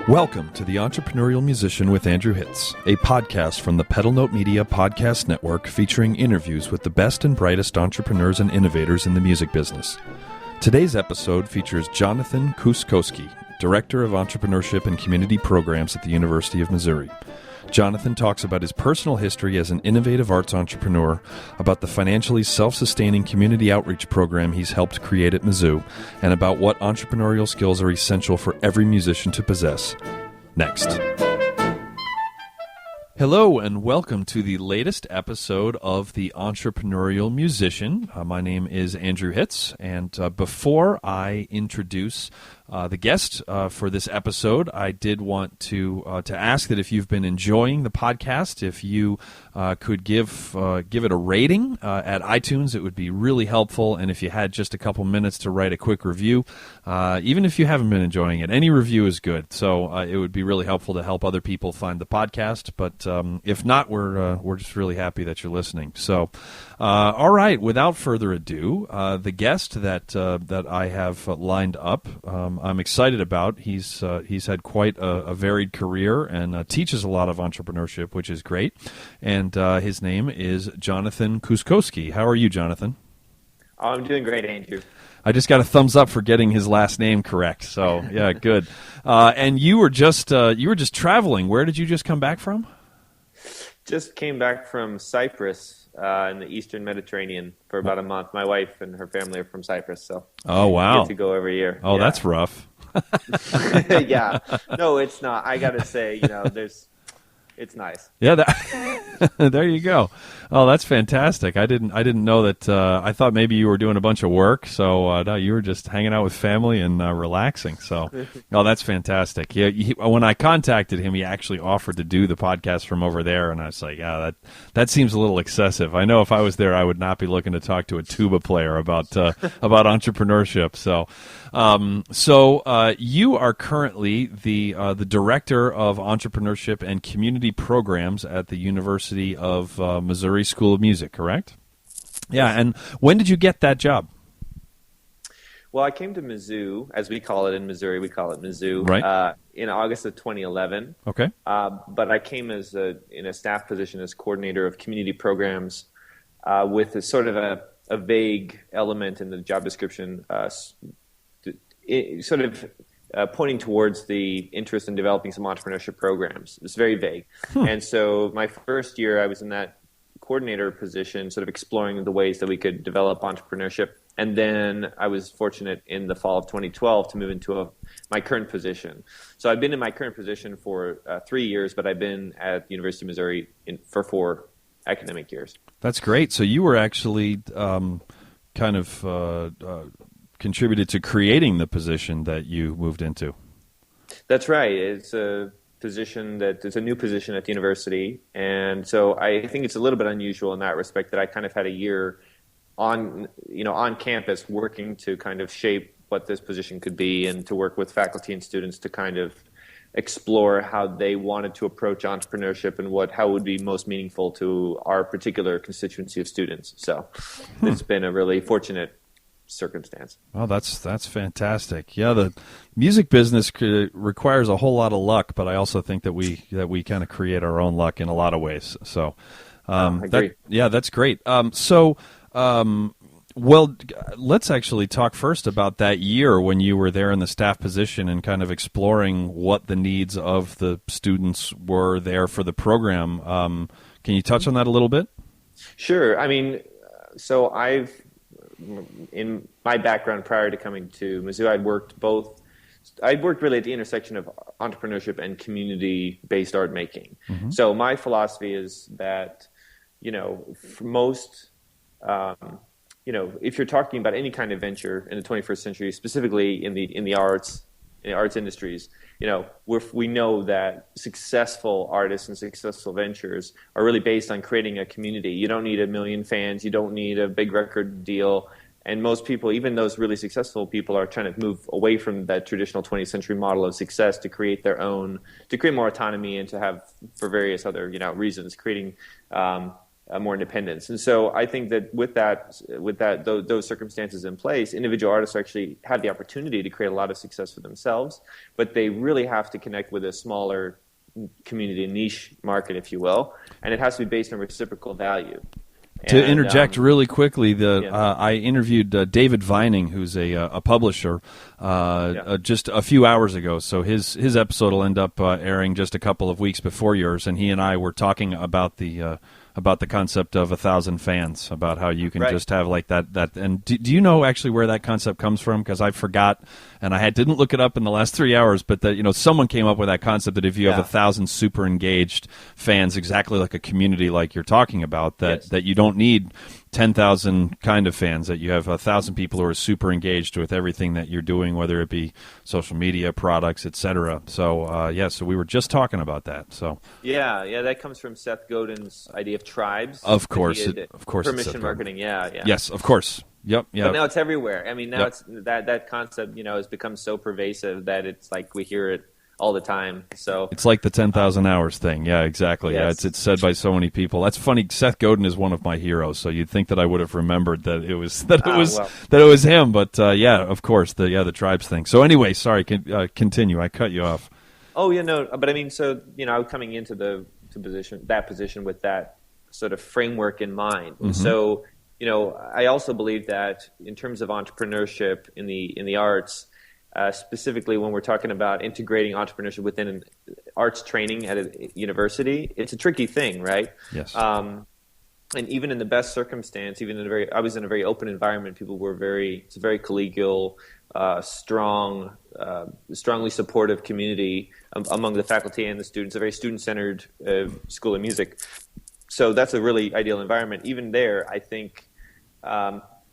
Welcome to The Entrepreneurial Musician with Andrew Hitz, a podcast from the Pedal Note Media Podcast Network featuring interviews with the best and brightest entrepreneurs and innovators in the music business. Today's episode features Jonathan Kuuskoski, Director of Entrepreneurship and Community Programs at the University of Missouri. Jonathan talks about his personal history as an innovative arts entrepreneur, about the financially self-sustaining community outreach program he's helped create at Mizzou, and about what entrepreneurial skills are essential for every musician to possess. Next. Hello and welcome to the latest episode of The Entrepreneurial Musician. My name is Andrew Hitz, and before I introduce the guest for this episode, I did want to ask that if you've been enjoying the podcast, if you could give it a rating at iTunes, it would be really helpful. And if you had just a couple minutes to write a quick review, even if you haven't been enjoying it, any review is good. So it would be really helpful to help other people find the podcast. But if not, we're just really happy that you're listening. So, all right, without further ado, the guest that I have lined up, I'm excited about. He's had quite a varied career and teaches a lot of entrepreneurship, which is great. And his name is Jonathan Kuuskoski. How are you, Jonathan? Oh, I'm doing great, Andrew. I just got a thumbs up for getting his last name correct. So yeah, good. And you were just traveling. Where did you just come back from? Just came back from Cyprus in the Eastern Mediterranean for about a month. My wife and her family are from Cyprus, so oh wow, I get to go every year. Oh, yeah. That's rough. Yeah, no, it's not. I got to say, it's nice. Yeah, there you go. Oh, that's fantastic. I didn't know that. I thought maybe you were doing a bunch of work, so no, you were just hanging out with family and relaxing. So, oh, that's fantastic. Yeah, when I contacted him, he actually offered to do the podcast from over there, and I was like, yeah, that seems a little excessive. I know if I was there, I would not be looking to talk to a tuba player about entrepreneurship. So, you are currently the director of entrepreneurship and community programs at the University of Missouri School of Music, correct? Yeah, and when did you get that job? Well, I came to Mizzou, as we call it in Missouri. We call it Mizzou, right. In August of 2011. Okay. But I came in a staff position as coordinator of community programs with a sort of a vague element in the job description, pointing towards the interest in developing some entrepreneurship programs. It's very vague. And so my first year, I was in that coordinator position, sort of exploring the ways that we could develop entrepreneurship. And then I was fortunate in the fall of 2012 to move into my current position. So I've been in my current position for 3 years, but I've been at the University of Missouri for 4 academic years. That's great. So you were actually contributed to creating the position that you moved into. That's right. It's a new position at the university, and so I think it's a little bit unusual in that respect that I kind of had a year on campus working to kind of shape what this position could be and to work with faculty and students to kind of explore how they wanted to approach entrepreneurship and how it would be most meaningful to our particular constituency of students. So it's been a really fortunate circumstance. Well, that's fantastic. Yeah, the music business requires a whole lot of luck, but I also think that we kind of create our own luck in a lot of ways. So, I agree. That's great. Well, let's actually talk first about that year when you were there in the staff position and kind of exploring what the needs of the students were there for the program. Can you touch on that a little bit? Sure. I mean, so in my background prior to coming to Mizzou, I'd worked really at the intersection of entrepreneurship and community-based art making. Mm-hmm. So my philosophy is that, for most, if you're talking about any kind of venture in the 21st century, specifically in the arts industries, we know that successful artists and successful ventures are really based on creating a community. You don't need 1 million fans. You don't need a big record deal. And most people, even those really successful people, are trying to move away from that traditional 20th century model of success to create more autonomy and to have, for various other reasons, creating more independence. And so I think that with those circumstances in place, individual artists actually have the opportunity to create a lot of success for themselves, but they really have to connect with a smaller community, niche market, if you will, and it has to be based on reciprocal value. To interject really quickly, I interviewed David Vining, who's a publisher, just a few hours ago. So his episode will end up airing just a couple of weeks before yours, and he and I were talking about the concept of 1,000 fans, about how you can just have like that. And do you know actually where that concept comes from? Because I forgot, and I didn't look it up in the last 3 hours. But that someone came up with that concept that if you have 1,000 super engaged fans, exactly like a community like you're talking about, that you don't need 10,000 kind of fans, that you have 1,000 people who are super engaged with everything that you're doing, whether it be social media, products, etc. So so we were just talking about that. So that comes from Seth Godin's idea of tribes. Of course, permission marketing. Yes, of course. Yep. But now it's everywhere. I mean, now it's that concept has become so pervasive that it's like we hear it all the time. So it's like the 10,000 hours thing. Yeah, exactly. Yes. Yeah, it's said by so many people. That's funny. Seth Godin is one of my heroes, so you'd think that I would have remembered that it was him. But of course, the tribes thing. So anyway, sorry. Continue. I cut you off. Oh yeah, no. But I mean, so I was coming into that position with that sort of framework in mind. Mm-hmm. So I also believe that in terms of entrepreneurship in the arts. Specifically, when we're talking about integrating entrepreneurship within an arts training at a university, it's a tricky thing, right? Yes. And even in the best circumstance, I was in a very open environment. People were it's a very collegial, strongly supportive community among the faculty and the students. A very student-centered school of music. So that's a really ideal environment. Even there, I think.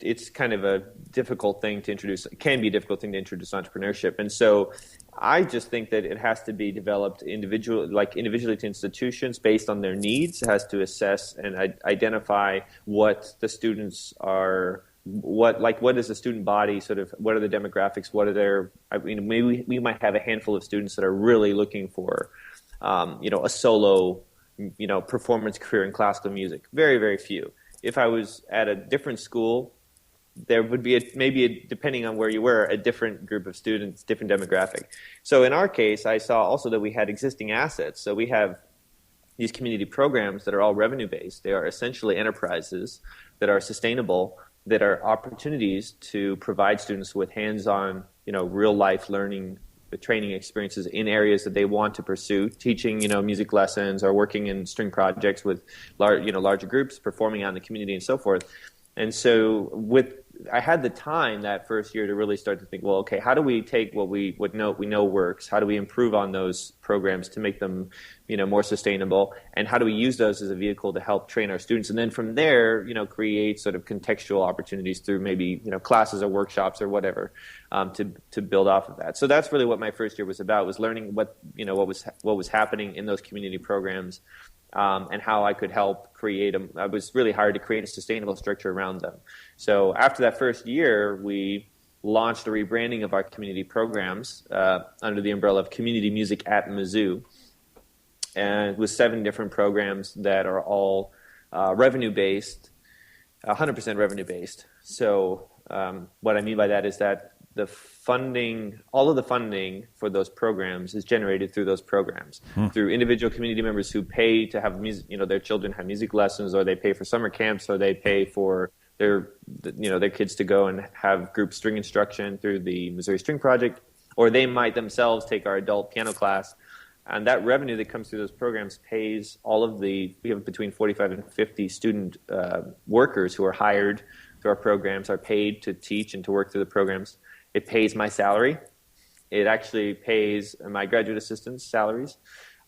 It's kind of a difficult thing to introduce. It can be a difficult thing to introduce entrepreneurship, and so I just think that it has to be developed individually to institutions based on their needs. It has to assess and identify what the students are. What is the student body? Sort of what are the demographics? What are their? Maybe we might have a handful of students that are really looking for, a solo, performance career in classical music. Very, very few. If I was at a different school, there would be depending on where you were, a different group of students, different demographic. So in our case, I saw also that we had existing assets. So we have these community programs that are all revenue-based. They are essentially enterprises that are sustainable, that are opportunities to provide students with hands-on, real-life learning, training experiences in areas that they want to pursue, teaching, music lessons or working in string projects with larger groups, performing out in the community and so forth. And so I had the time that first year to really start to think, well, okay, how do we take what we know works? How do we improve on those programs to make them, more sustainable? And how do we use those as a vehicle to help train our students? And then from there, create sort of contextual opportunities through maybe, classes or workshops or whatever, to build off of that. So that's really what my first year was about, was learning what was happening in those community programs. And how I could help create them. I was really hired to create a sustainable structure around them. So after that first year, we launched a rebranding of our community programs under the umbrella of Community Music at Mizzou, and with 7 different programs that are all revenue-based, 100% revenue-based. So what I mean by that is that all of the funding for those programs is generated through those programs, through individual community members who pay to have music, their children have music lessons, or they pay for summer camps, or they pay for their kids to go and have group string instruction through the Missouri String Project, or they might themselves take our adult piano class. And that revenue that comes through those programs pays we have between 45 and 50 student workers who are hired through our programs, are paid to teach and to work through the programs. It pays my salary. It actually pays my graduate assistants' salaries,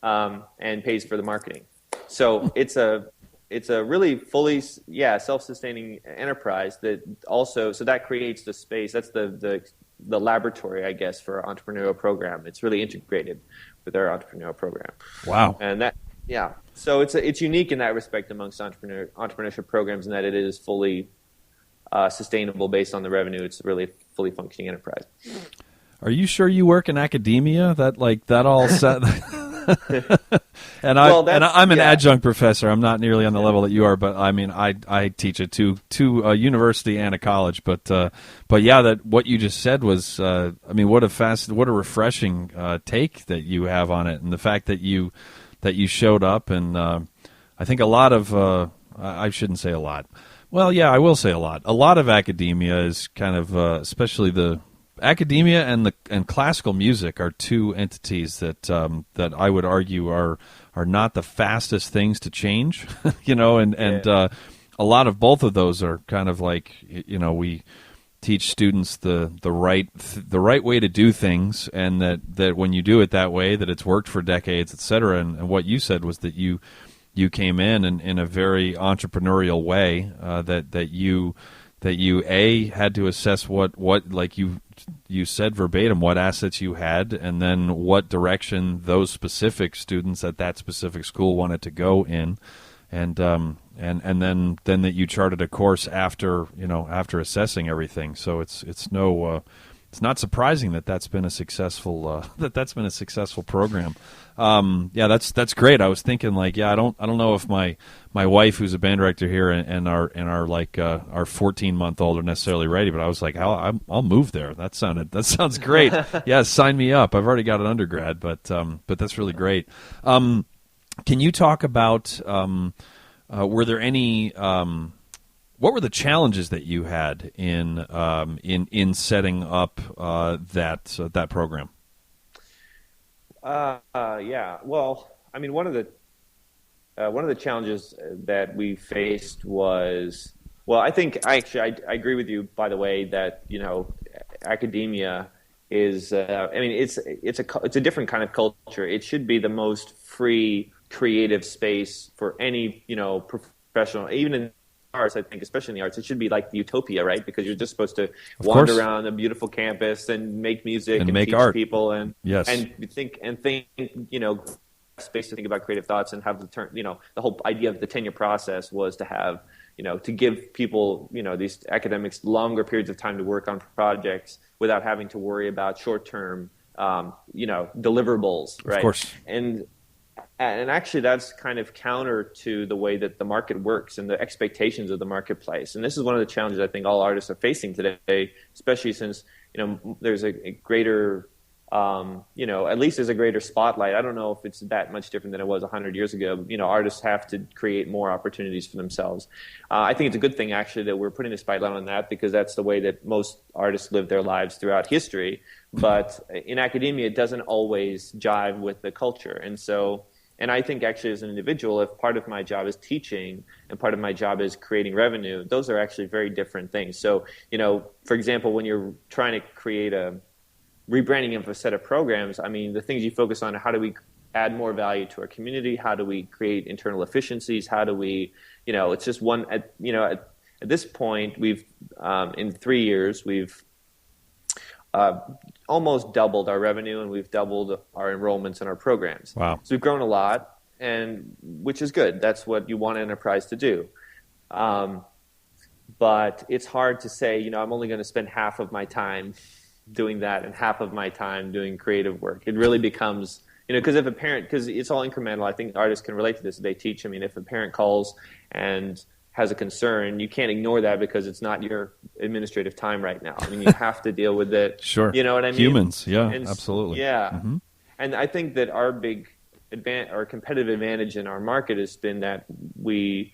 and pays for the marketing. So it's a really fully self-sustaining enterprise that also, so that creates the space. That's the laboratory, I guess, for our entrepreneurial program. It's really integrated with our entrepreneurial program. Wow. And so it's unique in that respect amongst entrepreneurship programs, in that it is fully sustainable based on the revenue. It's really a fully functioning enterprise. Are you sure you work in academia? That all set? And I'm an adjunct professor. I'm not nearly on the level that you are, but I mean, I teach at two a university and a college. But yeah, that what you just said was, I mean, what a refreshing take that you have on it, and the fact that you showed up, and I think a lot of I shouldn't say a lot. Well, yeah, I will say a lot. A lot of academia is kind of, especially the academia and classical music are two entities that I would argue are not the fastest things to change, and a lot of both of those are kind of like, we teach students the right way to do things, and that when you do it that way, that it's worked for decades, et cetera. And what you said was that you came in a very entrepreneurial way, that you had to assess what like you said verbatim, what assets you had, and then what direction those specific students at that specific school wanted to go in, and then that you charted a course after assessing everything. So it's not surprising that's been a successful program. Yeah, that's great. I was thinking, like, yeah, I don't know if my wife, who's a band director here, and our 14-month-old are necessarily ready, but I was like, I'll move there. That sounds great. Yeah, sign me up. I've already got an undergrad, but that's really great. Can you talk about were there any what were the challenges that you had in setting up that program? Yeah. Well, I mean, one of the challenges that we faced was, well, I think I agree with you, by the way, that academia is, I mean, it's a different kind of culture. It should be the most free, creative space for any professional, even in arts. I think, especially in the arts, it should be like the utopia, right? Because you're just supposed to wander around a beautiful campus and make music and make teach art. people, and yes, and think space to think about creative thoughts, and have the whole idea of the tenure process was to have to give people these academics longer periods of time to work on projects without having to worry about short-term deliverables, right? Of course. And actually, that's kind of counter to the way that the market works and the expectations of the marketplace. And this is one of the challenges I think all artists are facing today, especially since there's a greater, at least there's a greater spotlight. I don't know if it's that much different than it was 100 years ago. Artists have to create more opportunities for themselves. I think it's a good thing, actually, that we're putting a spotlight on that, because that's the way that most artists live their lives throughout history. But in academia, it doesn't always jive with the culture. And I think, actually, as an individual, if part of my job is teaching and part of my job is creating revenue, those are actually very different things. So, for example, when you're trying to create a rebranding of a set of programs, I mean, the things you focus on are, how do we add more value to our community? How do we create internal efficiencies? How do we, it's just one, at this point, we've, in 3 years, we've almost doubled our revenue, and we've doubled our enrollments in our programs. Wow. So we've grown a lot, and which is good. That's what you want an enterprise to do. But it's hard to say, I'm only going to spend half of my time doing that and half of my time doing creative work. It really becomes, because if a parent, because it's all incremental, I think artists can relate to this. They teach. I mean, if a parent calls and has a concern, you can't ignore that, because it's not your administrative time right now. I mean, you have to deal with it. Sure. You know what I mean? Humans, yeah, absolutely. Yeah. Mm-hmm. And I think that our our competitive advantage in our market has been that we're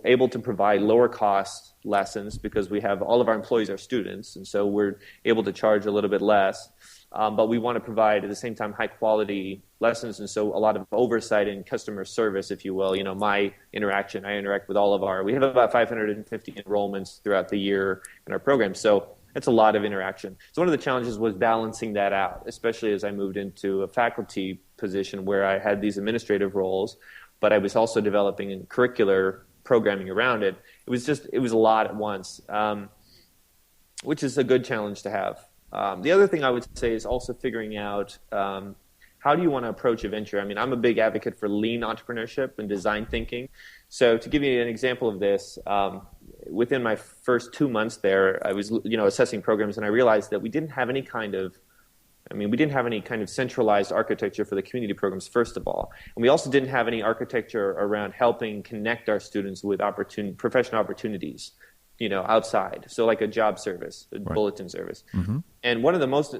able to provide lower cost lessons, because we have all of our employees are students, and so we're able to charge a little bit less. But we want to provide at the same time high quality lessons, and so a lot of oversight and customer service, if you will. I interact with all of we have about 550 enrollments throughout the year in our program, so it's a lot of interaction. So one of the challenges was balancing that out, especially as I moved into a faculty position where I had these administrative roles, but I was also developing curricular programming around it. It was a lot at once, which is a good challenge to have. The other thing I would say is also figuring out how do you want to approach a venture. I mean, I'm a big advocate for lean entrepreneurship and design thinking. So to give you an example of this, within my first 2 months there, I was assessing programs, and I realized that we didn't have any kind of I mean, we didn't have any kind of centralized architecture for the community programs, first of all. And we also didn't have any architecture around helping connect our students with professional opportunities, outside. So like a job service, a bulletin service. Mm-hmm. And one of the most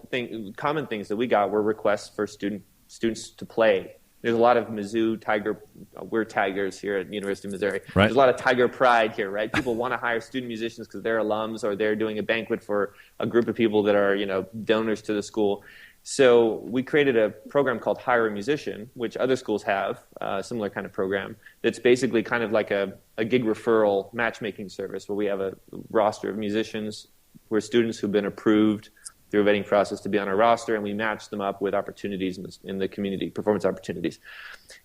common things that we got were requests for students to play. There's a lot of Mizzou Tiger. We're Tigers here at University of Missouri. Right. There's a lot of Tiger pride here, right? People want to hire student musicians because they're alums or they're doing a banquet for a group of people that are, donors to the school. So we created a program called Hire a Musician, which other schools have, a similar kind of program. That's basically kind of like a gig referral matchmaking service where we have a roster of musicians who are students who've been approved through a vetting process to be on our roster, and we match them up with opportunities in the community, performance opportunities.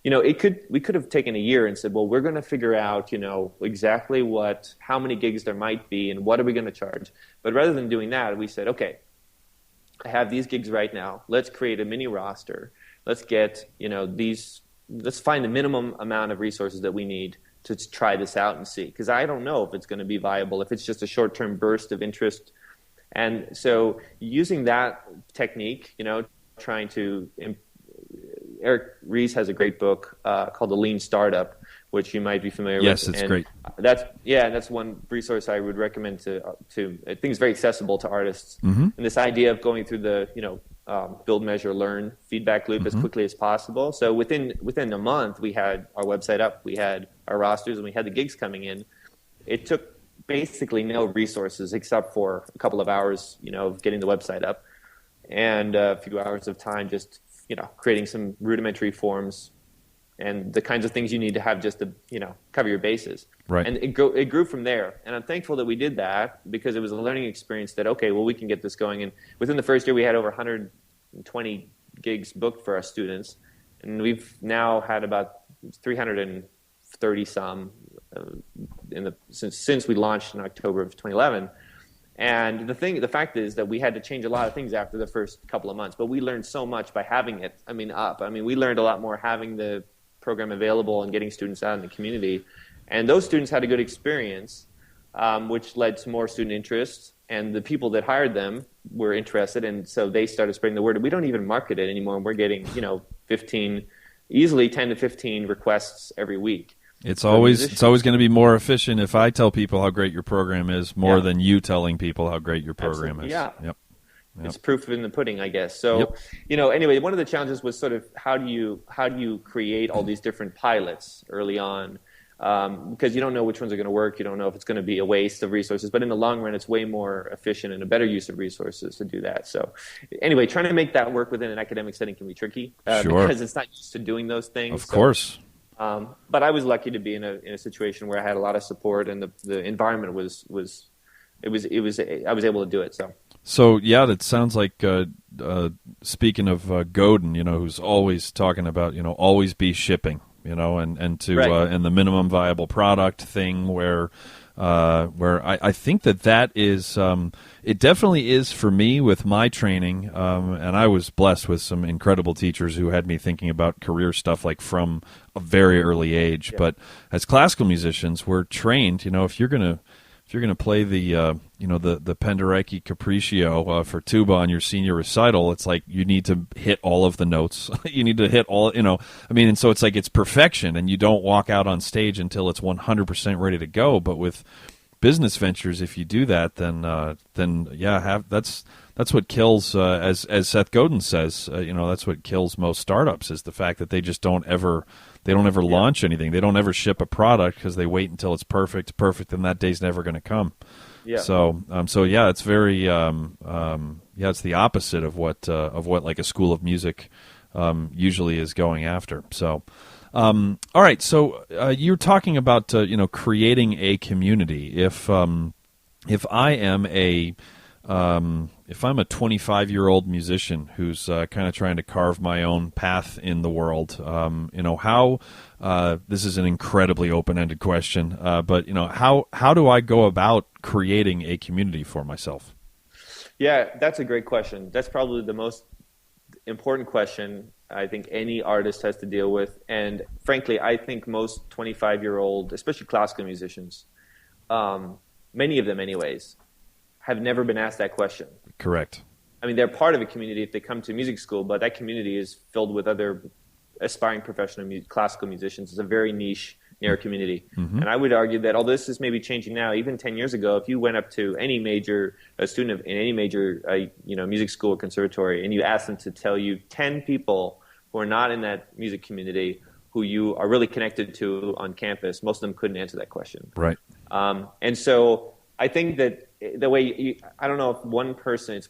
We could have taken a year and said, well, we're going to figure out, exactly how many gigs there might be and what are we going to charge. But rather than doing that, we said, okay, I have these gigs right now. Let's create a mini roster. Let's get, let's find the minimum amount of resources that we need to try this out and see. Because I don't know if it's going to be viable, if it's just a short-term burst of interest. And so using that technique, trying to Eric Ries has a great book called The Lean Startup, which you might be familiar with. Yes, it's great. That's one resource I would recommend to I think it's very accessible to artists. Mm-hmm. And this idea of going through the, build, measure, learn feedback loop as quickly as possible. So within a month, we had our website up, we had our rosters, and we had the gigs coming in. It took basically no resources except for a couple of hours, of getting the website up and a few hours of time just, creating some rudimentary forms and the kinds of things you need to have just to, cover your bases. Right. And it grew from there. And I'm thankful that we did that because it was a learning experience that, okay, well, we can get this going. And within the first year, we had over 120 gigs booked for our students. And we've now had about 330 some since we launched in October of 2011. And the fact is that we had to change a lot of things after the first couple of months, but we learned so much by having it. We learned a lot more having the program available and getting students out in the community. And those students had a good experience, which led to more student interest. And the people that hired them were interested, and so they started spreading the word. We don't even market it anymore, and we're getting, easily 10 to 15 requests every week. It's always going to be more efficient if I tell people how great your program is more than you telling people how great your program is. Yeah. Yep. It's proof in the pudding, I guess. So, anyway, one of the challenges was sort of how do you create all these different pilots early on? Because you don't know which ones are going to work. You don't know if it's going to be a waste of resources. But in the long run, it's way more efficient and a better use of resources to do that. So anyway, trying to make that work within an academic setting can be tricky because it's not used to doing those things. Of course. But I was lucky to be in a situation where I had a lot of support and the environment was I was able to do it. So yeah, that sounds like speaking of Godin, who's always talking about always be shipping, and to and the minimum viable product thing where I think that is it definitely is for me with my training, and I was blessed with some incredible teachers who had me thinking about career stuff like from a very early age. Yeah. But as classical musicians, we're trained. If you're gonna play the the Penderecki Capriccio for tuba on your senior recital, it's like you need to hit all of the notes. You need to hit all, and so it's like it's perfection, and you don't walk out on stage until it's 100% ready to go. But with business ventures, if you do that, then that's what kills. As Seth Godin says, that's what kills most startups is the fact that they just don't ever launch anything. They don't ever ship a product because they wait until it's perfect, and that day's never going to come. Yeah. So it's very it's the opposite of what like a school of music usually is going after. So, all right. So you're talking about creating a community. If I am if I'm a 25-year-old musician who's kind of trying to carve my own path in the world, how this is an incredibly open-ended question, but how do I go about creating a community for myself? Yeah, that's a great question. That's probably the most important question I think any artist has to deal with, and frankly, I think most 25-year-old, especially classical musicians, many of them anyways, have never been asked that question. Correct. I mean, they're part of a community if they come to music school, but that community is filled with other aspiring professional classical musicians. It's a very niche, narrow community. And I would argue that although this is maybe changing now, even 10 years ago, if you went up to any major student in any major music school or conservatory and you asked them to tell you 10 people who are not in that music community who you are really connected to on campus, most of them couldn't answer that question. Right. And so I think that the way I don't know if it's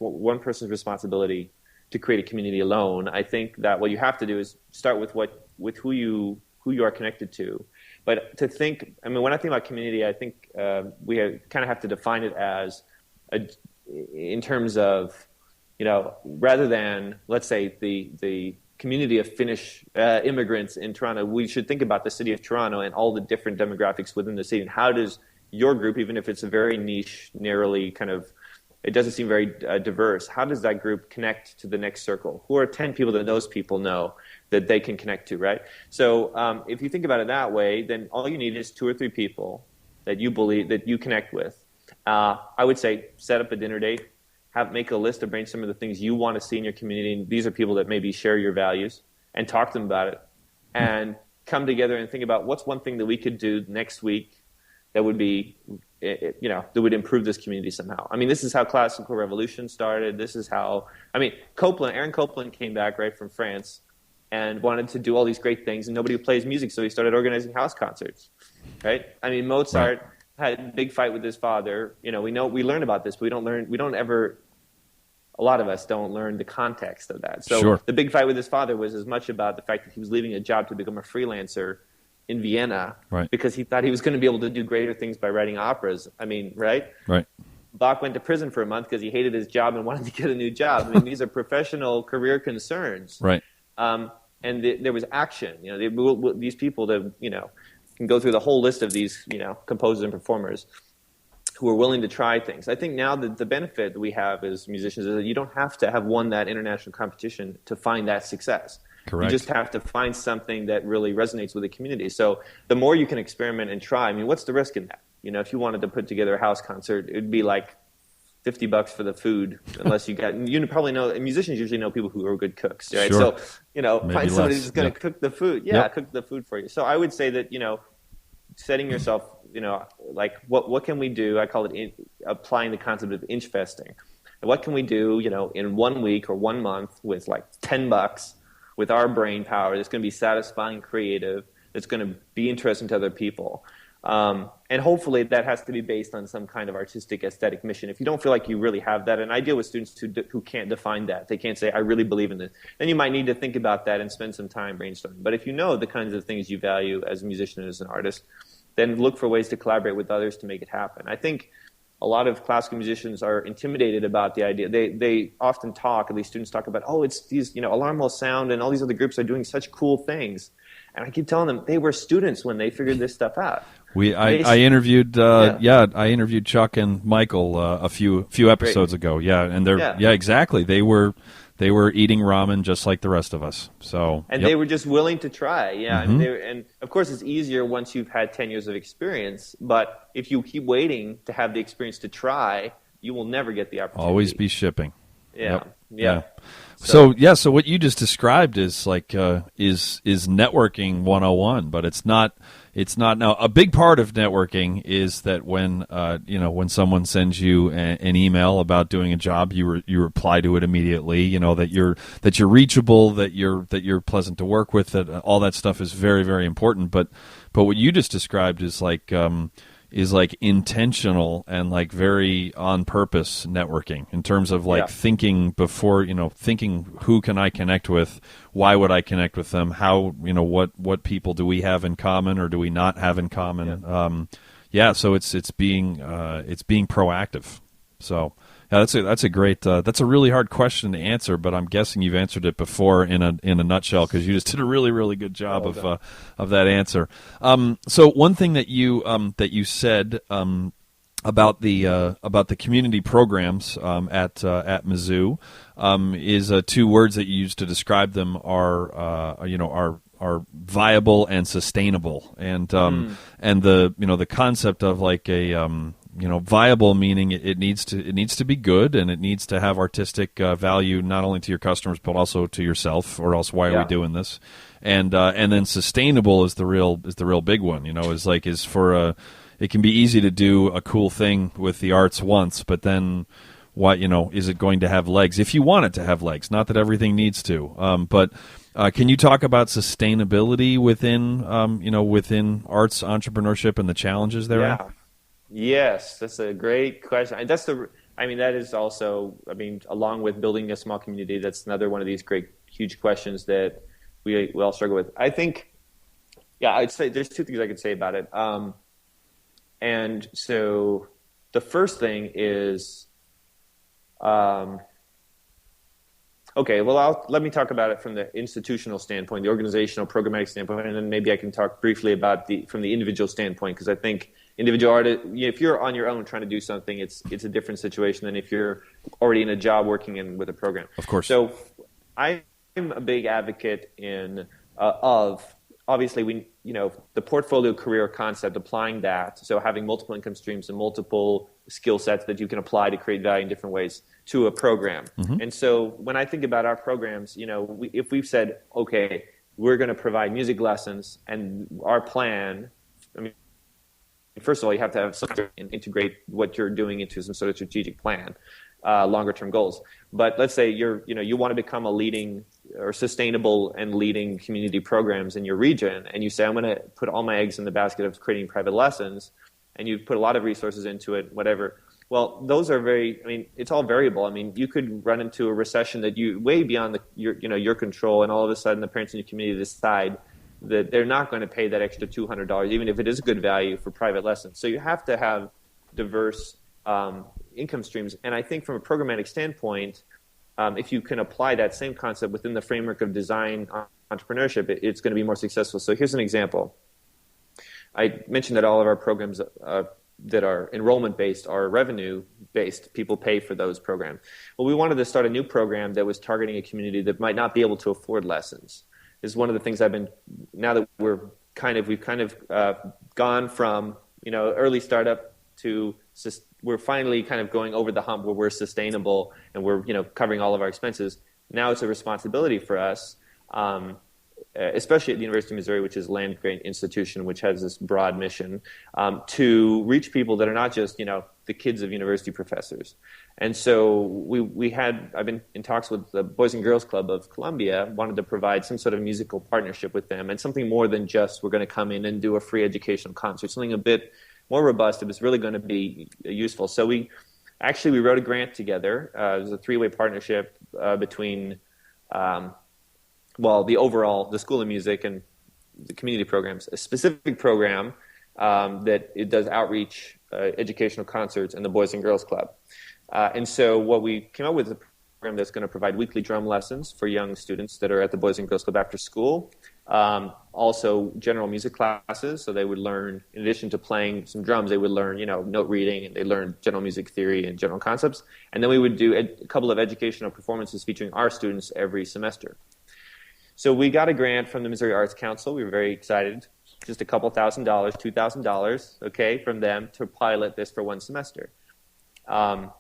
one person's responsibility to create a community alone. I think that what you have to do is start with who you are connected to. But to think, I mean, when I think about community, I think we kind of have to define it as in terms of, rather than, let's say, the community of Finnish immigrants in Toronto, we should think about the city of Toronto and all the different demographics within the city. And how does your group, even if it's a very niche, narrowly kind of, it doesn't seem very diverse, how does that group connect to the next circle? Who are 10 people that those people know that they can connect to, right? So if you think about it that way, then all you need is 2 or 3 people that you believe, that you connect with. I would say set up a dinner date, make a list of brainstorm of the things you want to see in your community. And these are people that maybe share your values, and talk to them about it. And come together and think about what's one thing that we could do next week that would be, that would improve this community somehow. I mean, this is how Classical Revolution started. This is how, Aaron Copland came back right from France and wanted to do all these great things, and nobody plays music, so he started organizing house concerts, right? I mean, Mozart had a big fight with his father. We learn about this, but a lot of us don't learn the context of that. So the big fight with his father was as much about the fact that he was leaving a job to become a freelancer in Vienna, because he thought he was going to be able to do greater things by writing operas. I mean, right? Right. Bach went to prison for a month because he hated his job and wanted to get a new job. I mean, these are professional career concerns. Right. And there was action. These people that, can go through the whole list of these, composers and performers who are willing to try things. I think now that the benefit that we have as musicians is that you don't have to have won that international competition to find that success. Correct. You just have to find something that really resonates with the community. So the more you can experiment and try, I mean, what's the risk in that? If you wanted to put together a house concert, it'd be like $50 for the food, unless you probably know, musicians usually know people who are good cooks, right? Sure. So, Maybe find somebody who's going to Yep. cook the food. Cook the food for you. So I would say that, setting yourself, like what can we do? I call it applying the concept of inch vesting. What can we do, in 1 week or 1 month with like $10 with our brain power that's going to be satisfying, creative, that's going to be interesting to other people. And hopefully that has to be based on some kind of artistic, aesthetic mission. If you don't feel like you really have that, and I deal with students who can't define that. They can't say, I really believe in this. Then you might need to think about that and spend some time brainstorming. But if you know the kinds of things you value as a musician and as an artist, then look for ways to collaborate with others to make it happen. I think a lot of classical musicians are intimidated about the idea. They often talk, at least students talk about, it's these, Alarmo Sound and all these other groups are doing such cool things. And I keep telling them they were students when they figured this stuff out. I interviewed I interviewed Chuck and Michael a few episodes ago. Yeah, and exactly. They were eating ramen just like the rest of us. So they were just willing to try. Yeah, and of course it's easier once you've had 10 years of experience. But if you keep waiting to have the experience to try, you will never get the opportunity. Always be shipping. Yeah. So what you just described is like is networking 101, but it's not now. A big part of networking is that when someone sends you an email about doing a job, you reply to it immediately. That you're reachable, that you're pleasant to work with. That all that stuff is very, very important. But what you just described is like intentional and like very on purpose networking in terms of like thinking before, thinking who can I connect with? Why would I connect with them? How, what people do we have in common or do we not have in common? So it's being proactive. So that's a great that's a really hard question to answer, but I'm guessing you've answered it before in a nutshell because you just did a really, really good job of that answer. So one thing that you said about the community programs at Mizzou is 2 words that you used to describe them are viable and sustainable, and the concept of like a viable meaning it needs to be good, and it needs to have artistic value not only to your customers but also to yourself, or else why are we doing this? And then sustainable is the real big one. It can be easy to do a cool thing with the arts once, but then what, is it going to have legs? If you want it to have legs, not that everything needs to. But can you talk about sustainability within arts entrepreneurship and the challenges there? Yeah. Yes, that's a great question. And that is also, along with building a small community, that's another one of these great, huge questions that we all struggle with. I think, I'd say there's two things I could say about it. And so the first thing is, let me talk about it from the institutional standpoint, the organizational, programmatic standpoint, and then maybe I can talk briefly about from the individual standpoint, because I think individual artists, if you're on your own trying to do something, it's a different situation than if you're already in a job working with a program. Of course. So I'm a big advocate of obviously the portfolio career concept, applying that, so having multiple income streams and multiple skill sets that you can apply to create value in different ways to a program. Mm-hmm. And so when I think about our programs, if we've said, okay, we're going to provide music lessons, and our plan, first of all, you have to have something and integrate what you're doing into some sort of strategic plan, longer term goals. But let's say you want to become a leading or sustainable and leading community programs in your region, and you say, I'm going to put all my eggs in the basket of creating private lessons, and you put a lot of resources into it, whatever. Well, those are it's all variable. You could run into a recession that way beyond your control, and all of a sudden the parents in your community decide that they're not going to pay that extra $200, even if it is good value for private lessons. So you have to have diverse income streams. And I think from a programmatic standpoint, if you can apply that same concept within the framework of design entrepreneurship, it's going to be more successful. So here's an example. I mentioned that all of our programs that are enrollment-based are revenue-based. People pay for those programs. Well, we wanted to start a new program that was targeting a community that might not be able to afford lessons. This is one of the things now that we've gone from, early startup to we're finally kind of going over the hump where we're sustainable and we're, covering all of our expenses. Now it's a responsibility for us, especially at the University of Missouri, which is a land-grant institution, which has this broad mission, to reach people that are not just, the kids of university professors. And so I've been in talks with the Boys and Girls Club of Columbia, wanted to provide some sort of musical partnership with them, and something more than just we're going to come in and do a free educational concert, something a bit more robust that was really going to be useful. So we wrote a grant together. It was a three-way partnership between the School of Music and the community programs, a specific program that it does outreach, educational concerts, and the Boys and Girls Club. And so what we came up with is a program that's going to provide weekly drum lessons for young students that are at the Boys and Girls Club after school. Also general music classes, so they would learn, in addition to playing some drums, they would learn, note reading, and they learn general music theory and general concepts. And then we would do a couple of educational performances featuring our students every semester. So we got a grant from the Missouri Arts Council. We were very excited. Just a couple $1,000, $2,000, okay, from them to pilot this for one semester. And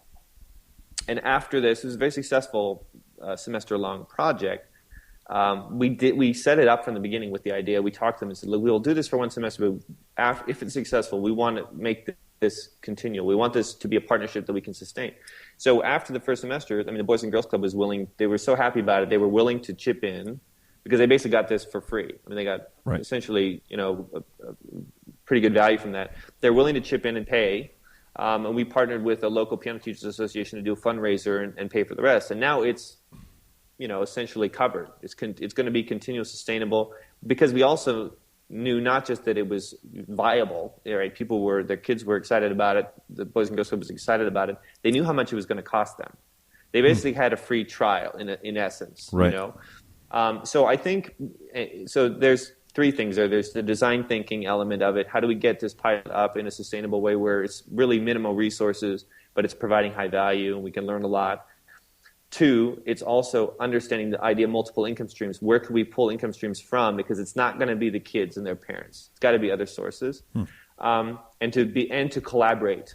after this, it was a very successful semester-long project. We set it up from the beginning with the idea. We talked to them and said, look, we'll do this for one semester, but if it's successful, we want to make this continual. We want this to be a partnership that we can sustain. So after the first semester, the Boys and Girls Club was willing. They were so happy about it. They were willing to chip in because they basically got this for free. They got essentially, a pretty good value from that. They're willing to chip in and pay. And we partnered with a local piano teachers association to do a fundraiser and pay for the rest. And now it's, essentially covered. It's going to be continual, sustainable, because we also knew not just that it was viable, right? Their kids were excited about it. The Boys and Girls Club was excited about it. They knew how much it was going to cost them. They basically had a free trial in essence, right. So I think, there's three things there. There's the design thinking element of it. How do we get this pilot up in a sustainable way where it's really minimal resources, but it's providing high value and we can learn a lot? Two, it's also understanding the idea of multiple income streams. Where can we pull income streams from? Because it's not going to be the kids and their parents. It's got to be other sources. And to collaborate.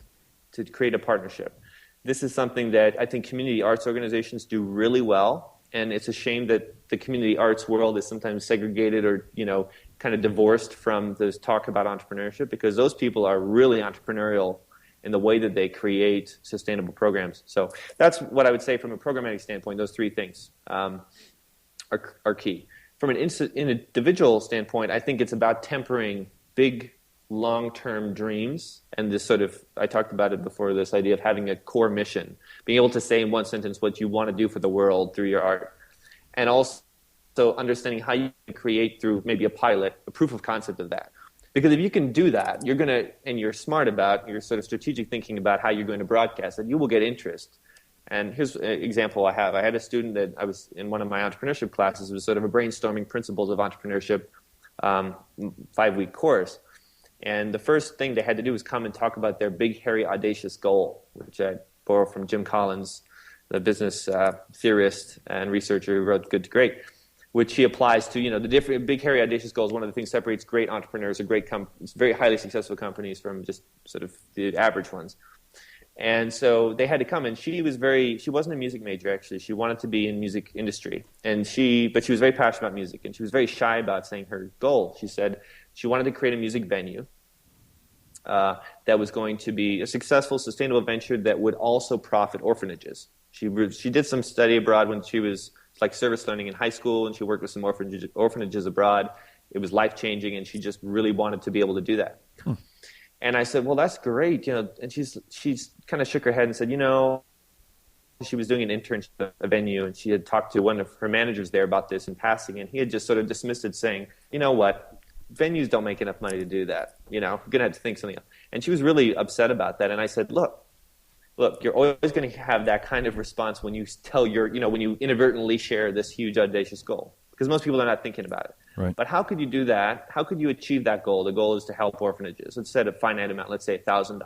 to create a partnership. This is something that I think community arts organizations do really well, and it's a shame that the community arts world is sometimes segregated or, kind of divorced from this talk about entrepreneurship, because those people are really entrepreneurial in the way that they create sustainable programs. So that's what I would say from a programmatic standpoint. Those three things are key. From an individual standpoint, I think it's about tempering big, long-term dreams and this sort of, I talked about it before, this idea of having a core mission, being able to say in one sentence what you want to do for the world through your art, and also understanding how you can create through maybe a pilot, a proof of concept of that. Because if you can do that, you're going to, and you're smart about your sort of strategic thinking about how you're going to broadcast it, you will get interest. And here's an example I have. I had a student that I was in one of my entrepreneurship classes. It was sort of a brainstorming principles of entrepreneurship 5-week course. And the first thing they had to do was come and talk about their big, hairy, audacious goal, which I borrow from Jim Collins, the business theorist and researcher who wrote Good to Great, which he applies to, the different big, hairy, audacious goals. One of the things separates great entrepreneurs or very highly successful companies from just sort of the average ones. And so they had to come, and she wasn't a music major, actually. She wanted to be in music industry, but she was very passionate about music, and she was very shy about saying her goal. She said she wanted to create a music venue that was going to be a successful, sustainable venture that would also profit orphanages. She did some study abroad when she was like service learning in high school, and she worked with some orphanages abroad. It was life-changing, and she just really wanted to be able to do that. And I said, well, that's great, and she's kind of shook her head and said, she was doing an internship at a venue, and she had talked to one of her managers there about this in passing, and he had just sort of dismissed it, saying, you know what, venues don't make enough money to do that, you're going to have to think something else. And she was really upset about that, and I said, look, you're always going to have that kind of response when you when you inadvertently share this huge, audacious goal, because most people are not thinking about it. Right. But how could you do that? How could you achieve that goal? The goal is to help orphanages. Let's set a finite amount, let's say $1,000.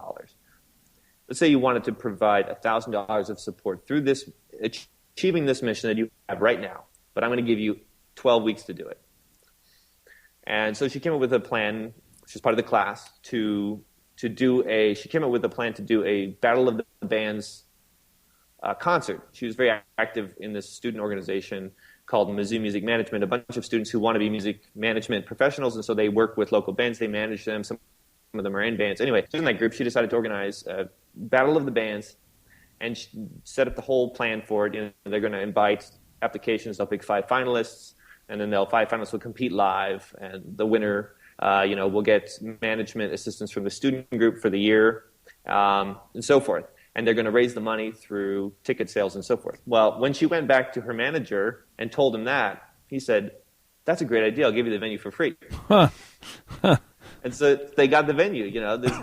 Let's say you wanted to provide $1,000 of support through this, achieving this mission that you have right now, but I'm going to give you 12 weeks to do it. And so she came up with a plan, which is part of the class, she came up with a plan to do a Battle of the Bands concert. She was very active in this student organization called Mizzou Music Management, a bunch of students who want to be music management professionals, and so they work with local bands, they manage them, some of them are in bands. Anyway, in that group, she decided to organize a Battle of the Bands and set up the whole plan for it. They're going to invite applications, they'll pick 5 finalists, and then 5 finalists will compete live, and the winner will get management assistance from the student group for the year, and so forth. And they're going to raise the money through ticket sales and so forth. Well, when she went back to her manager and told him that, he said, that's a great idea. I'll give you the venue for free. And so they got the venue,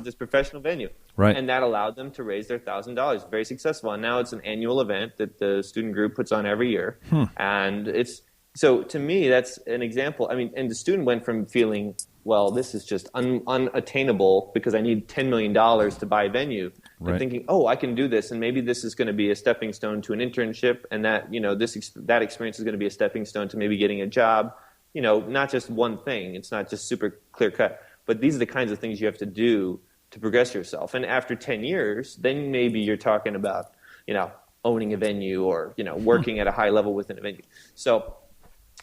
this professional venue. Right. And that allowed them to raise their $1,000. Very successful. And now it's an annual event that the student group puts on every year. And so to me, that's an example. I mean, and the student went from feeling, well, this is just unattainable because I need $10 million to buy a venue, right, to thinking, oh, I can do this, and maybe this is going to be a stepping stone to an internship, and that that experience is going to be a stepping stone to maybe getting a job. Not just one thing. It's not just super clear cut, but these are the kinds of things you have to do to progress yourself. And after 10 years, then maybe you're talking about owning a venue or working at a high level within a venue. So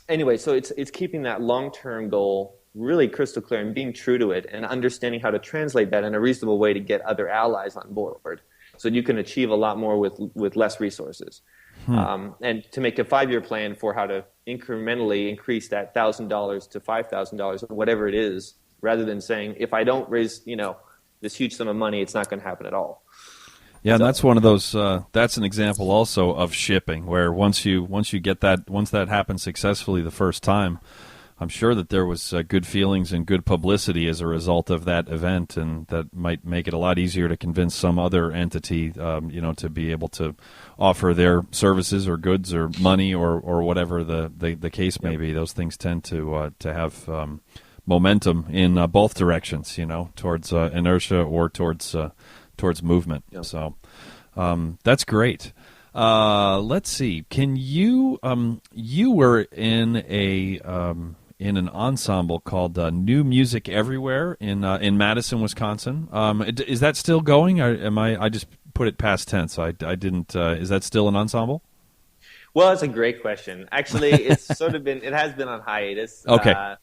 anyway, so it's keeping that long-term goal really crystal clear and being true to it and understanding how to translate that in a reasonable way to get other allies on board so you can achieve a lot more with less resources. And to make a 5-year plan for how to incrementally increase that $1,000 to $5,000 or whatever it is, rather than saying, if I don't raise, this huge sum of money, it's not going to happen at all. Yeah, and that's one of those. That's an example also of shipping, where once that happens successfully the first time, I'm sure that there was good feelings and good publicity as a result of that event, and that might make it a lot easier to convince some other entity, to be able to offer their services or goods or money or whatever the case may be. Those things tend to have momentum in both directions, towards inertia or towards movement. Yep. So that's great. Let's see. Can you you were in in an ensemble called New Music Everywhere in Madison, Wisconsin. Is that still going? Or am I just put it past tense. I didn't. Is that still an ensemble? Well, it's a great question. Actually, it's it has been on hiatus. Okay.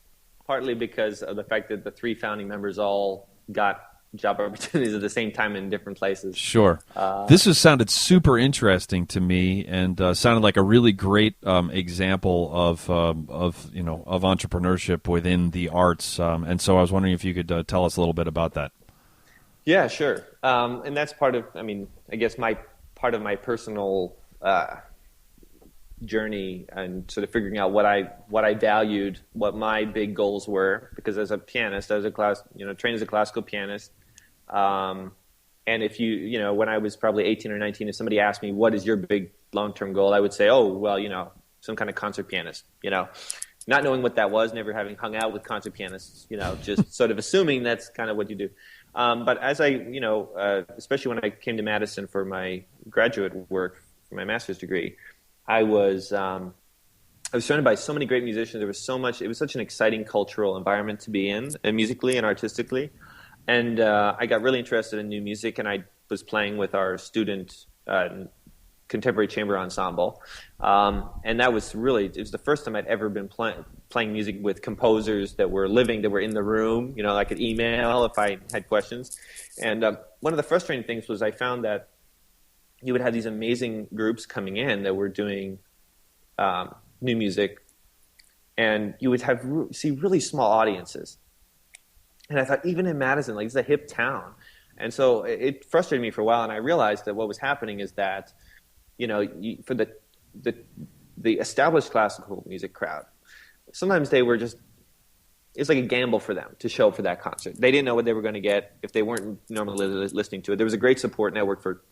Partly because of the fact that the three founding members all got job opportunities at the same time in different places. Sure. This has sounded super interesting to me, and sounded like a really great example of entrepreneurship within the arts. And so I was wondering if you could tell us a little bit about that. Yeah, sure. And that's part of, I guess part of my personal journey and sort of figuring out what I valued, what my big goals were. Because as a pianist, trained as a classical pianist, and if when I was probably 18 or 19, if somebody asked me what is your big long-term goal, I would say, oh well, some kind of concert pianist. Not knowing what that was, never having hung out with concert pianists, just sort of assuming that's kind of what you do. But as especially when I came to Madison for my graduate work for my master's degree, I was surrounded by so many great musicians. There was so much. It was such an exciting cultural environment to be in, musically and artistically. And I got really interested in new music, and I was playing with our student contemporary chamber ensemble. And that was it was the first time I'd ever been playing music with composers that were living, that were in the room. I could email if I had questions. And one of the frustrating things was I found that you would have these amazing groups coming in that were doing new music, and you would see really small audiences. And I thought, even in Madison, it's a hip town. And so it frustrated me for a while, and I realized that what was happening is that, for the established classical music crowd, sometimes they were it's like a gamble for them to show up for that concert. They didn't know what they were going to get if they weren't normally listening to it. There was a great support network for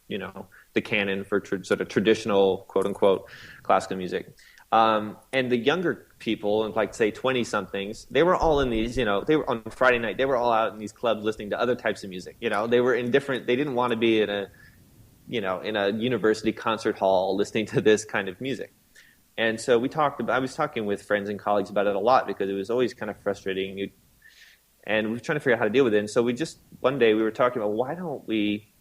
the canon, for sort of traditional, quote-unquote, classical music. And the younger people, like, say, 20-somethings, they were all in these, they were on Friday night, they were all out in these clubs listening to other types of music. They were in they didn't want to be in a university concert hall listening to this kind of music. And so I was talking with friends and colleagues about it a lot, because it was always kind of frustrating. And we were trying to figure out how to deal with it. And so one day we were talking about, why don't we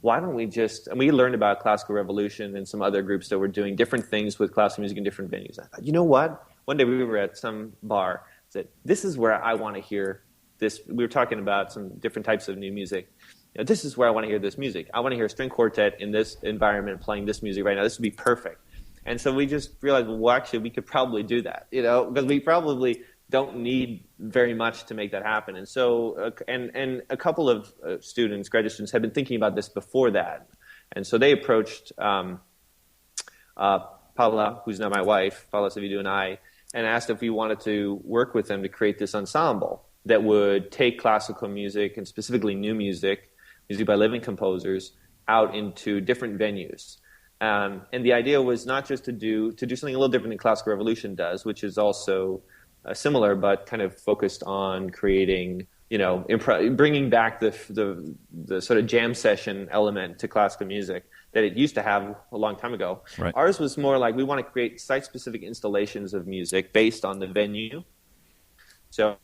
and we learned about Classical Revolution and some other groups that were doing different things with classical music in different venues. I thought, you know what? One day we were at some bar, said, this is where I want to hear this. We were talking about some different types of new music. This is where I want to hear this music. I want to hear a string quartet in this environment playing this music right now. This would be perfect. And so we just realized, well, actually, we could probably do that, because we probably don't need very much to make that happen. And so, and a couple of students, graduate students, had been thinking about this before that. And so they approached Paula, who's now my wife, Paula Savidu, and I, and asked if we wanted to work with them to create this ensemble that would take classical music, and specifically new music by living composers, out into different venues. And the idea was not just to do something a little different than Classical Revolution does, which is also similar, but kind of focused on creating, bringing back the sort of jam session element to classical music that it used to have a long time ago. Right. Ours was more like, we want to create site-specific installations of music based on the venue. So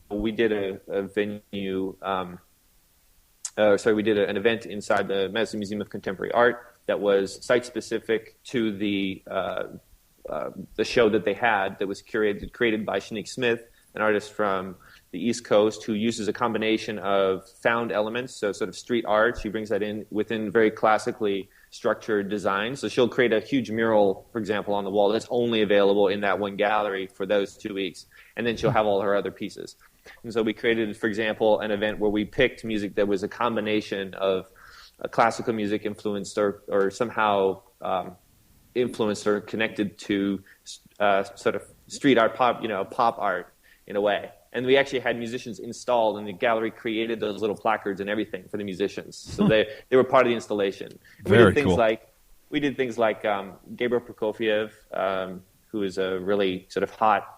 we did a venue. We did an event inside the Madison Museum of Contemporary Art that was site-specific to the show that they had, that was created by Shanique Smith, an artist from the East Coast, who uses a combination of found elements, so sort of street art. She brings that in within very classically structured designs. So she'll create a huge mural, for example, on the wall that's only available in that one gallery for those 2 weeks, and then she'll have all her other pieces. And so we created, for example, an event where we picked music that was a combination of classical music influenced or somehow influenced or connected to sort of street art, pop art in a way. And we actually had musicians installed, and the gallery created those little placards and everything for the musicians. So they were part of the installation. Very cool. We did things like Gabriel Prokofiev, who is a really sort of hot,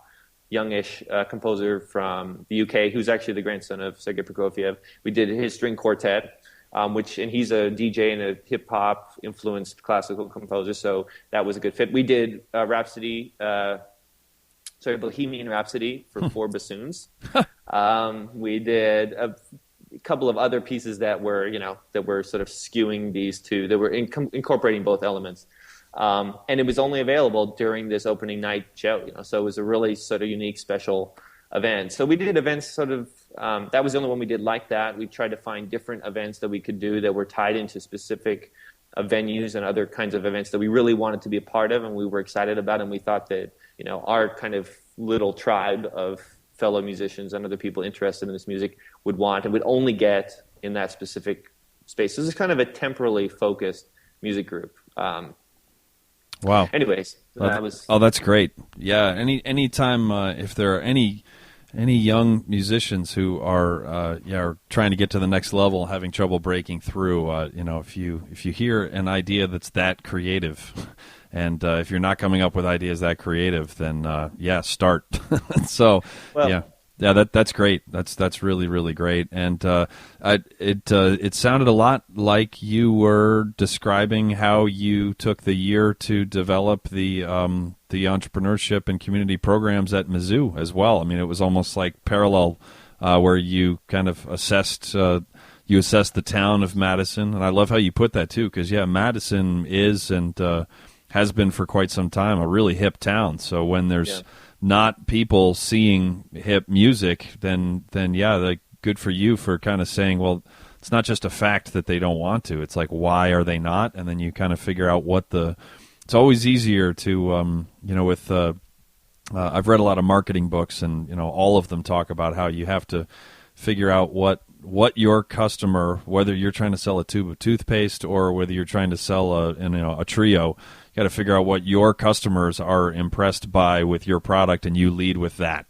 youngish composer from the UK, who's actually the grandson of Sergei Prokofiev. We did his string quartet, and he's a DJ and a hip-hop influenced classical composer, so that was a good fit. We did Rhapsody Bohemian Rhapsody for four bassoons. We did a couple of other pieces that were sort of skewing these two, that were incorporating both elements. And it was only available during this opening night show, so it was a really sort of unique, special event. So we did events sort of, that was the only one we did like that. We tried to find different events that we could do that were tied into specific venues and other kinds of events that we really wanted to be a part of and we were excited about. And we thought that, our kind of little tribe of fellow musicians and other people interested in this music would want and would only get in that specific space. So this is kind of a temporally focused music group. Wow. Anyways, that was. Oh, that's great. Yeah. Anytime if there are any young musicians who are trying to get to the next level, having trouble breaking through, if you hear an idea that's that creative, and if you're not coming up with ideas that creative, then start. So that's great. That's really, really great. And it sounded a lot like you were describing how you took the year to develop the entrepreneurship and community programs at Mizzou as well. I mean, it was almost like parallel, where you kind of assessed the town of Madison, and I love how you put that too, because Madison is and has been for quite some time a really hip town. So when there's not people seeing hip music, then like, good for you for kind of saying, well, it's not just a fact that they don't want to. It's like, why are they not? And then you kind of figure out it's always easier to, with, I've read a lot of marketing books, and, all of them talk about how you have to figure out what your customer, whether you're trying to sell a tube of toothpaste or whether you're trying to sell a trio, you got to figure out what your customers are impressed by with your product, and you lead with that.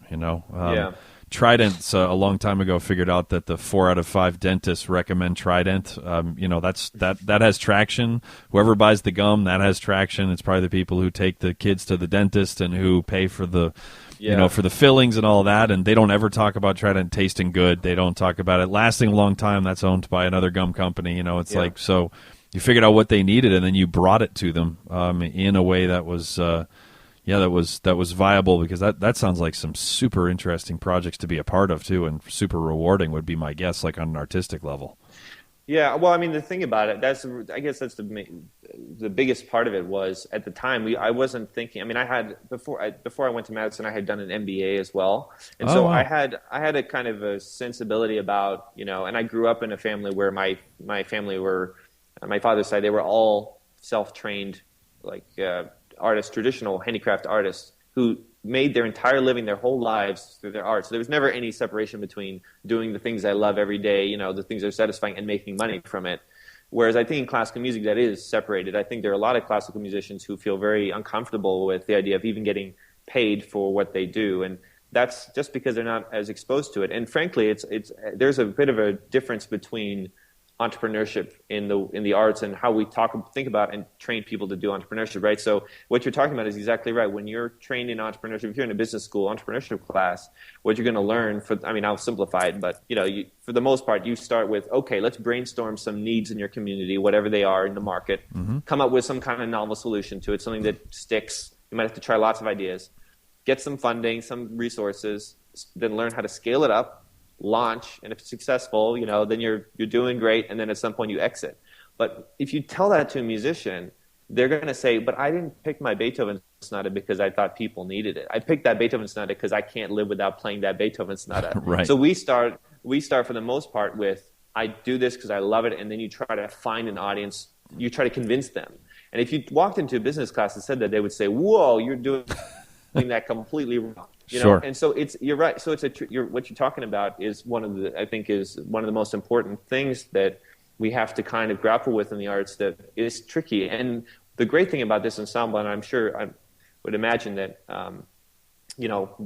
Trident's a long time ago figured out that the 4 out of 5 dentists recommend Trident. That has traction. Whoever buys the gum, that has traction. It's probably the people who take the kids to the dentist and who pay for the for the fillings and all that, and they don't ever talk about Trident tasting good. They don't talk about it lasting a long time. That's owned by another gum company. It's like, so you figured out what they needed, and then you brought it to them in a way that was that was viable, because that sounds like some super interesting projects to be a part of too, and super rewarding would be my guess, like on an artistic level. Yeah, well, I mean, the thing about it, I guess that's the biggest part of it was, at the time, I wasn't thinking. I mean, I had before I went to Madison, I had done an MBA as well, and wow. I had a kind of a sensibility about, and I grew up in a family where my family were, on my father's side, they were all self-trained, like artists, traditional handicraft artists who made their entire living, their whole lives through their art. So there was never any separation between doing the things I love every day, the things that are satisfying, and making money from it. Whereas I think in classical music that is separated. I think there are a lot of classical musicians who feel very uncomfortable with the idea of even getting paid for what they do. And that's just because they're not as exposed to it. And frankly, there's a bit of a difference between entrepreneurship in the arts and how we think about and train people to do entrepreneurship, right? So what you're talking about is exactly right. When you're trained in entrepreneurship, if you're in a business school entrepreneurship class, what you're going to learn I'll simplify it, but for the most part, you start with, okay, let's brainstorm some needs in your community, whatever they are in the market, come up with some kind of novel solution to it, something that sticks. You might have to try lots of ideas, get some funding, some resources, then learn how to scale it up, launch, and if it's successful, then you're doing great, and then at some point you exit. But if you tell that to a musician, they're going to say, but I didn't pick my Beethoven sonata because I thought people needed it. I picked that Beethoven sonata because I can't live without playing that Beethoven sonata. Right. So we start for the most part with, I do this because I love it, and then you try to find an audience, you try to convince them. And if you walked into a business class and said that, they would say, whoa, you're doing that completely wrong. Sure. And so you're right. So what you're talking about is one of the most important things that we have to kind of grapple with in the arts, that is tricky. And the great thing about this ensemble, and I'm sure I would imagine that,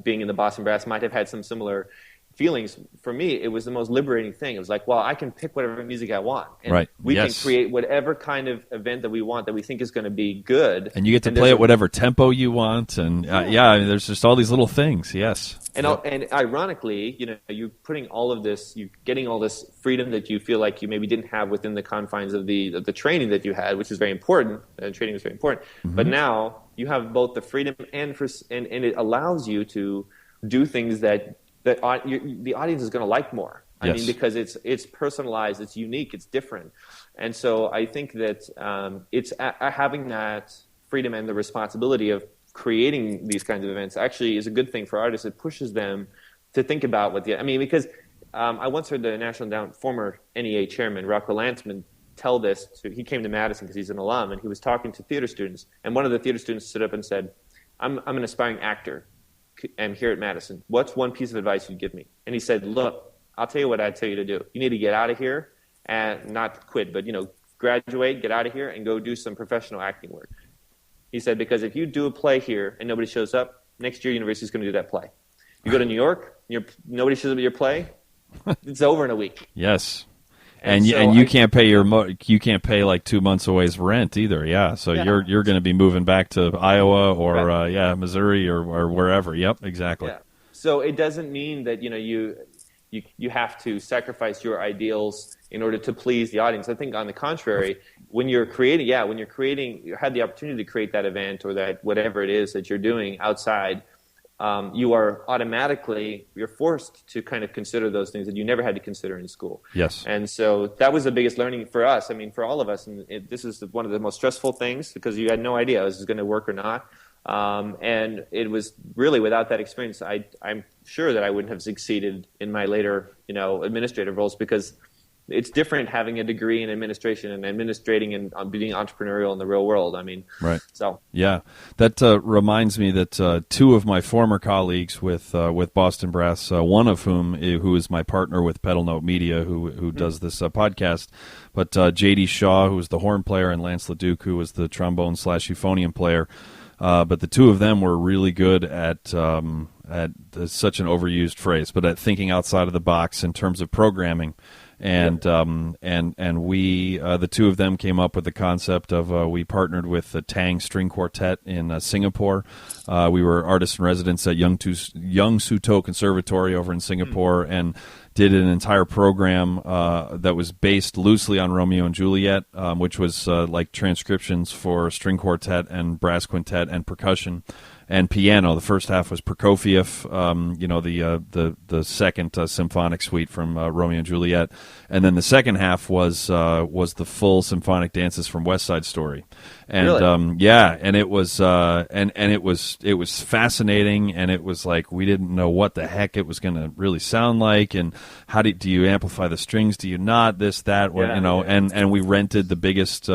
being in the Boston Brass might have had some similar feelings, for me, it was the most liberating thing. It was like, well, I can pick whatever music I want. And right. we Yes. can create whatever kind of event that we want that we think is going to be good. And you get to play at whatever tempo you want. And I mean, there's just all these little things. Yes. And ironically, you're putting all of this, you're getting all this freedom that you feel like you maybe didn't have within the confines of the training that you had, which is very important. Training is very important. Mm-hmm. But now you have both the freedom and it allows you to do things that the audience is going to like more. I mean, because it's personalized, it's unique, it's different. And so I think that it's having that freedom and the responsibility of creating these kinds of events actually is a good thing for artists. It pushes them to think about because I once heard the former NEA chairman, Rocco Lantzman, tell this. He came to Madison because he's an alum, and he was talking to theater students. And one of the theater students stood up and said, I'm an aspiring actor. I'm here at Madison. What's one piece of advice you'd give me? And he said, look, I'll tell you what I'd tell you to do. You need to get out of here and not quit, but graduate, get out of here, and go do some professional acting work. He said, because if you do a play here and nobody shows up, next year university's going to do that play. You go to New York, nobody shows up at your play, it's over in a week. Yes. And you can't pay like 2 months away's rent either. Yeah. So you're going to be moving back to Iowa or Missouri or wherever. Yep, exactly. Yeah. So it doesn't mean that you have to sacrifice your ideals in order to please the audience. I think on the contrary, when you're creating, you had the opportunity to create that event or that whatever it is that you're doing outside, you're forced to kind of consider those things that you never had to consider in school. Yes. And so that was the biggest learning for us. I mean, for all of us. And this is one of the most stressful things because you had no idea if this was going to work or not. And it was really without that experience, I'm sure that I wouldn't have succeeded in my later, administrative roles because it's different having a degree in administration and administrating and being entrepreneurial in the real world. I mean, right. So yeah, that reminds me that two of my former colleagues with Boston Brass, one of who is my partner with Pedal Note Media, who does this podcast, but J.D. Shaw, who was the horn player, and Lance LeDuc, who was the trombone / euphonium player. But the two of them were really good at such an overused phrase, but at thinking outside of the box in terms of programming. And we the two of them came up with the concept of we partnered with the Tang String Quartet in Singapore. We were artists in residence at Young Suto Conservatory over in Singapore and did an entire program that was based loosely on Romeo and Juliet, which was like transcriptions for string quartet and brass quintet and percussion and piano. The first half was Prokofiev, the second symphonic suite from Romeo and Juliet, and then the second half was the full symphonic dances from West Side Story, and really? And it was it was fascinating, and it was like we didn't know what the heck it was going to really sound like, and how do you amplify the strings? Do you not this that? And we rented the biggest.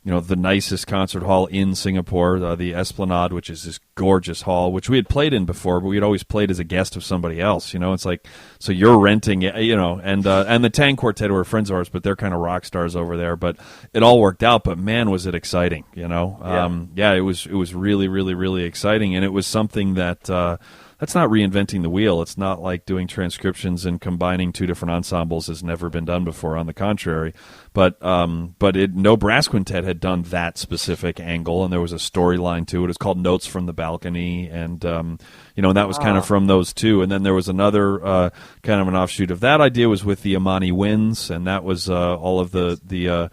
The nicest concert hall in Singapore, the Esplanade, which is this gorgeous hall, which we had played in before, but we'd always played as a guest of somebody else. It's like, so you're renting it, and the Tang Quartet were friends of ours, but they're kind of rock stars over there. But it all worked out. But man, was it exciting! It was really, really, really exciting, and it was something that. That's not reinventing the wheel. It's not like doing transcriptions and combining two different ensembles has never been done before. On the contrary, but no brass quintet had done that specific angle, and there was a storyline to it. It was called Notes from the Balcony, and that was kind of from those two. And then there was another kind of an offshoot of that idea was with the Amani Winds, and that was all of the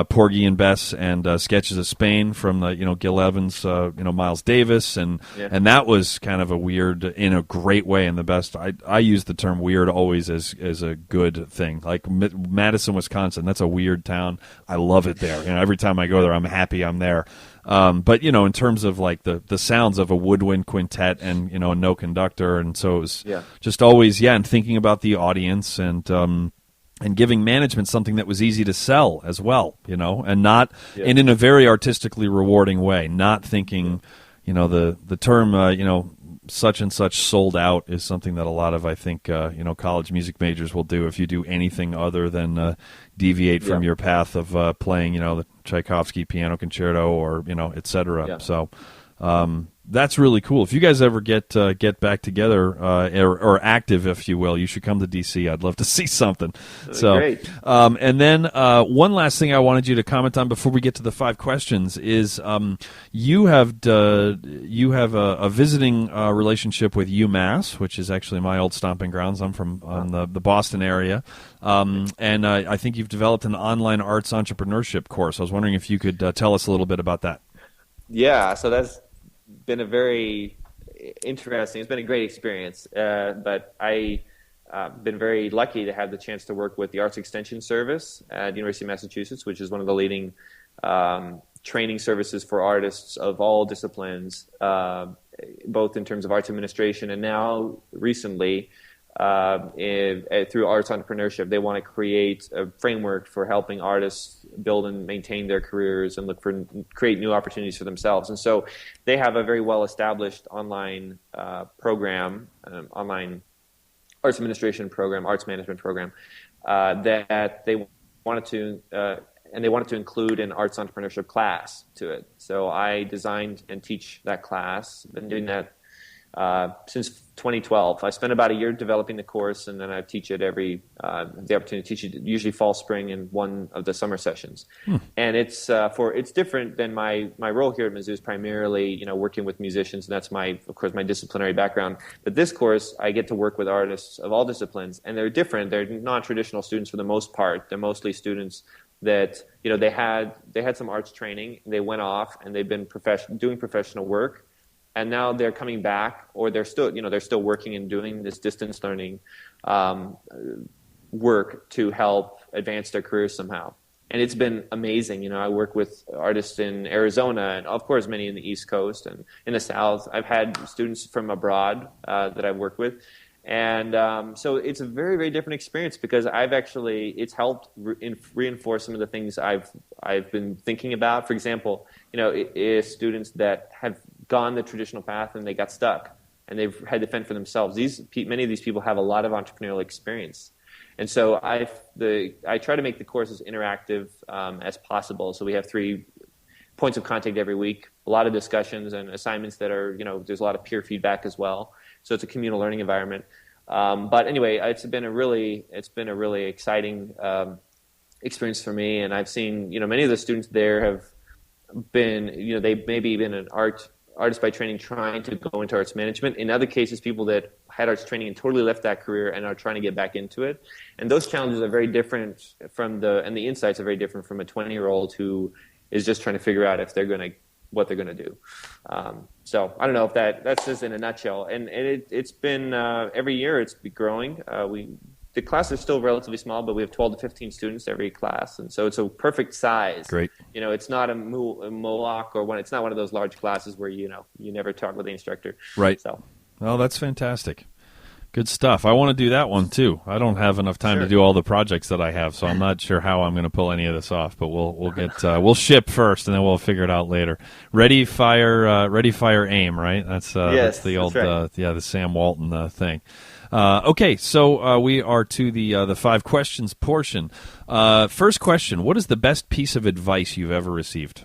Porgy and Bess and Sketches of Spain from Gil Evans, Miles Davis, and that was kind of a weird in a great way, and the best. I use the term weird always as a good thing. Like Madison, Wisconsin, that's a weird town. I love it there. Every time I go there, I'm happy I'm there. But in terms of like the sounds of a woodwind quintet and no conductor, and so it was just always and thinking about the audience and giving management something that was easy to sell as well, and not and in a very artistically rewarding way. Not thinking, the term, such and such sold out is something that a lot of I think college music majors will do if you do anything other than deviate from your path of playing the Tchaikovsky piano concerto or et cetera. So. That's really cool. If you guys ever get back together or active, if you will, you should come to DC. I'd love to see something. So, great. And then one last thing I wanted you to comment on before we get to the 5 questions is you have a visiting relationship with UMass, which is actually my old stomping grounds. I'm from the Boston area, and I think you've developed an online arts entrepreneurship course. I was wondering if you could tell us a little bit about that. Yeah, so that's been a very interesting. It's been a great experience, but I been very lucky to have the chance to work with the Arts Extension Service at the University of Massachusetts, which is one of the leading training services for artists of all disciplines, both in terms of arts administration and now recently through arts entrepreneurship. They want to create a framework for helping artists build and maintain their careers and create new opportunities for themselves. And so they have a very well-established online program, online arts administration program, arts management program that they wanted to include an arts entrepreneurship class to it. So I designed and teach that class. Been doing that since 2012. I spent about a year developing the course, and then I teach it the opportunity to teach it usually fall, spring, and one of the summer sessions. And it's different than my role here at Mizzou is primarily working with musicians, and that's of course my disciplinary background. But this course, I get to work with artists of all disciplines, and they're different. They're non-traditional students for the most part. They're mostly students that they had some arts training, and they went off and they've been doing professional work. And now they're coming back, or they're still working and doing this distance learning work to help advance their careers somehow. And it's been amazing. I work with artists in Arizona, and of course many in the East Coast and in the South. I've had students from abroad that I've worked with, and so it's a very, very different experience because it's helped reinforce some of the things I've been thinking about. For example, students that have gone the traditional path and they got stuck and they've had to fend for themselves. Many of these people have a lot of entrepreneurial experience. And so I try to make the course as interactive as possible. So we have 3 points of contact every week, a lot of discussions and assignments that are, there's a lot of peer feedback as well. So it's a communal learning environment. But anyway, it's been a really exciting experience for me. And I've seen, many of the students there have been, they've maybe been an artist by training trying to go into arts management. In other cases, people that had arts training and totally left that career and are trying to get back into it. And those challenges are very different and the insights are very different from a 20-year-old who is just trying to figure out what they're going to do. So I don't know if that's just in a nutshell. And it's been, every year it's been growing. The classes are still relatively small, but we have 12 to 15 students every class, and so it's a perfect size. Great. It's not a Moloch or it's not one of those large classes where you never talk with the instructor. Right. So. Well, that's fantastic. Good stuff. I want to do that one too. I don't have enough time to do all the projects that I have, so I'm not sure how I'm going to pull any of this off. But we'll ship first, and then we'll figure it out later. Ready, fire, aim. Right. That's the old the Sam Walton thing. Okay, so we are to the 5 questions portion. First question: what is the best piece of advice you've ever received?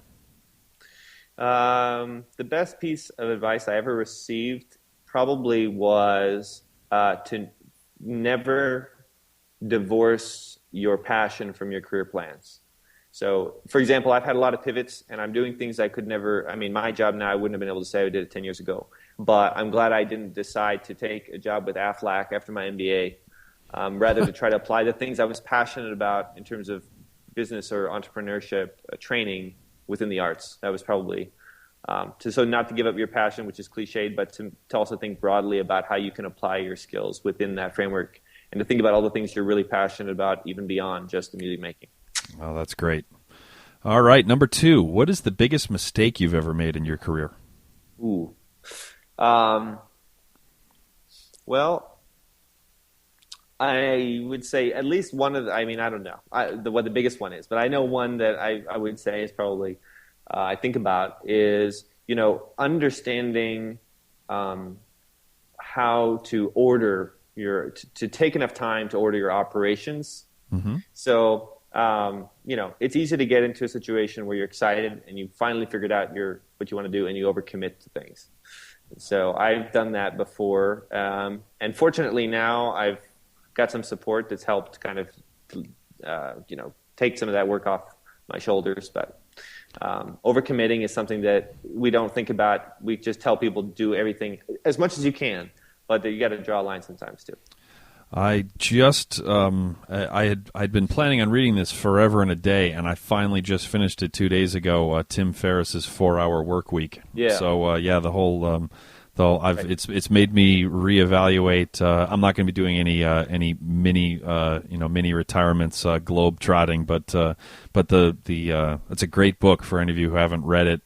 The best piece of advice I ever received probably was to never divorce your passion from your career plans. So, for example, I've had a lot of pivots, and I'm doing things I could never. I mean, my job now, I wouldn't have been able to say I did it 10 years ago. But I'm glad I didn't decide to take a job with Aflac after my MBA, rather to try to apply the things I was passionate about in terms of business or entrepreneurship training within the arts. That was probably so not to give up your passion, which is cliched, but to also think broadly about how you can apply your skills within that framework, and to think about all the things you're really passionate about, even beyond just the music making. Oh, that's great. All right, number 2. What is the biggest mistake you've ever made in your career? Ooh. Well, I would say at least one of I don't know what the biggest one is, but I know one that I would say is probably I think about is, understanding how to order to take enough time to order your operations. Mm-hmm. So, it's easy to get into a situation where you're excited and you finally figured out what you want to do and you overcommit to things. So I've done that before, and fortunately now I've got some support that's helped kind of, take some of that work off my shoulders. But overcommitting is something that we don't think about. We just tell people to do everything as much as you can, but you got to draw a line sometimes too. I just I'd been planning on reading this forever and a day, and I finally just finished it 2 days ago. Tim Ferriss's 4-Hour Work Week. Yeah. So the whole it's made me reevaluate. I'm not going to be doing any mini retirements, globe trotting, but it's a great book for any of you who haven't read it.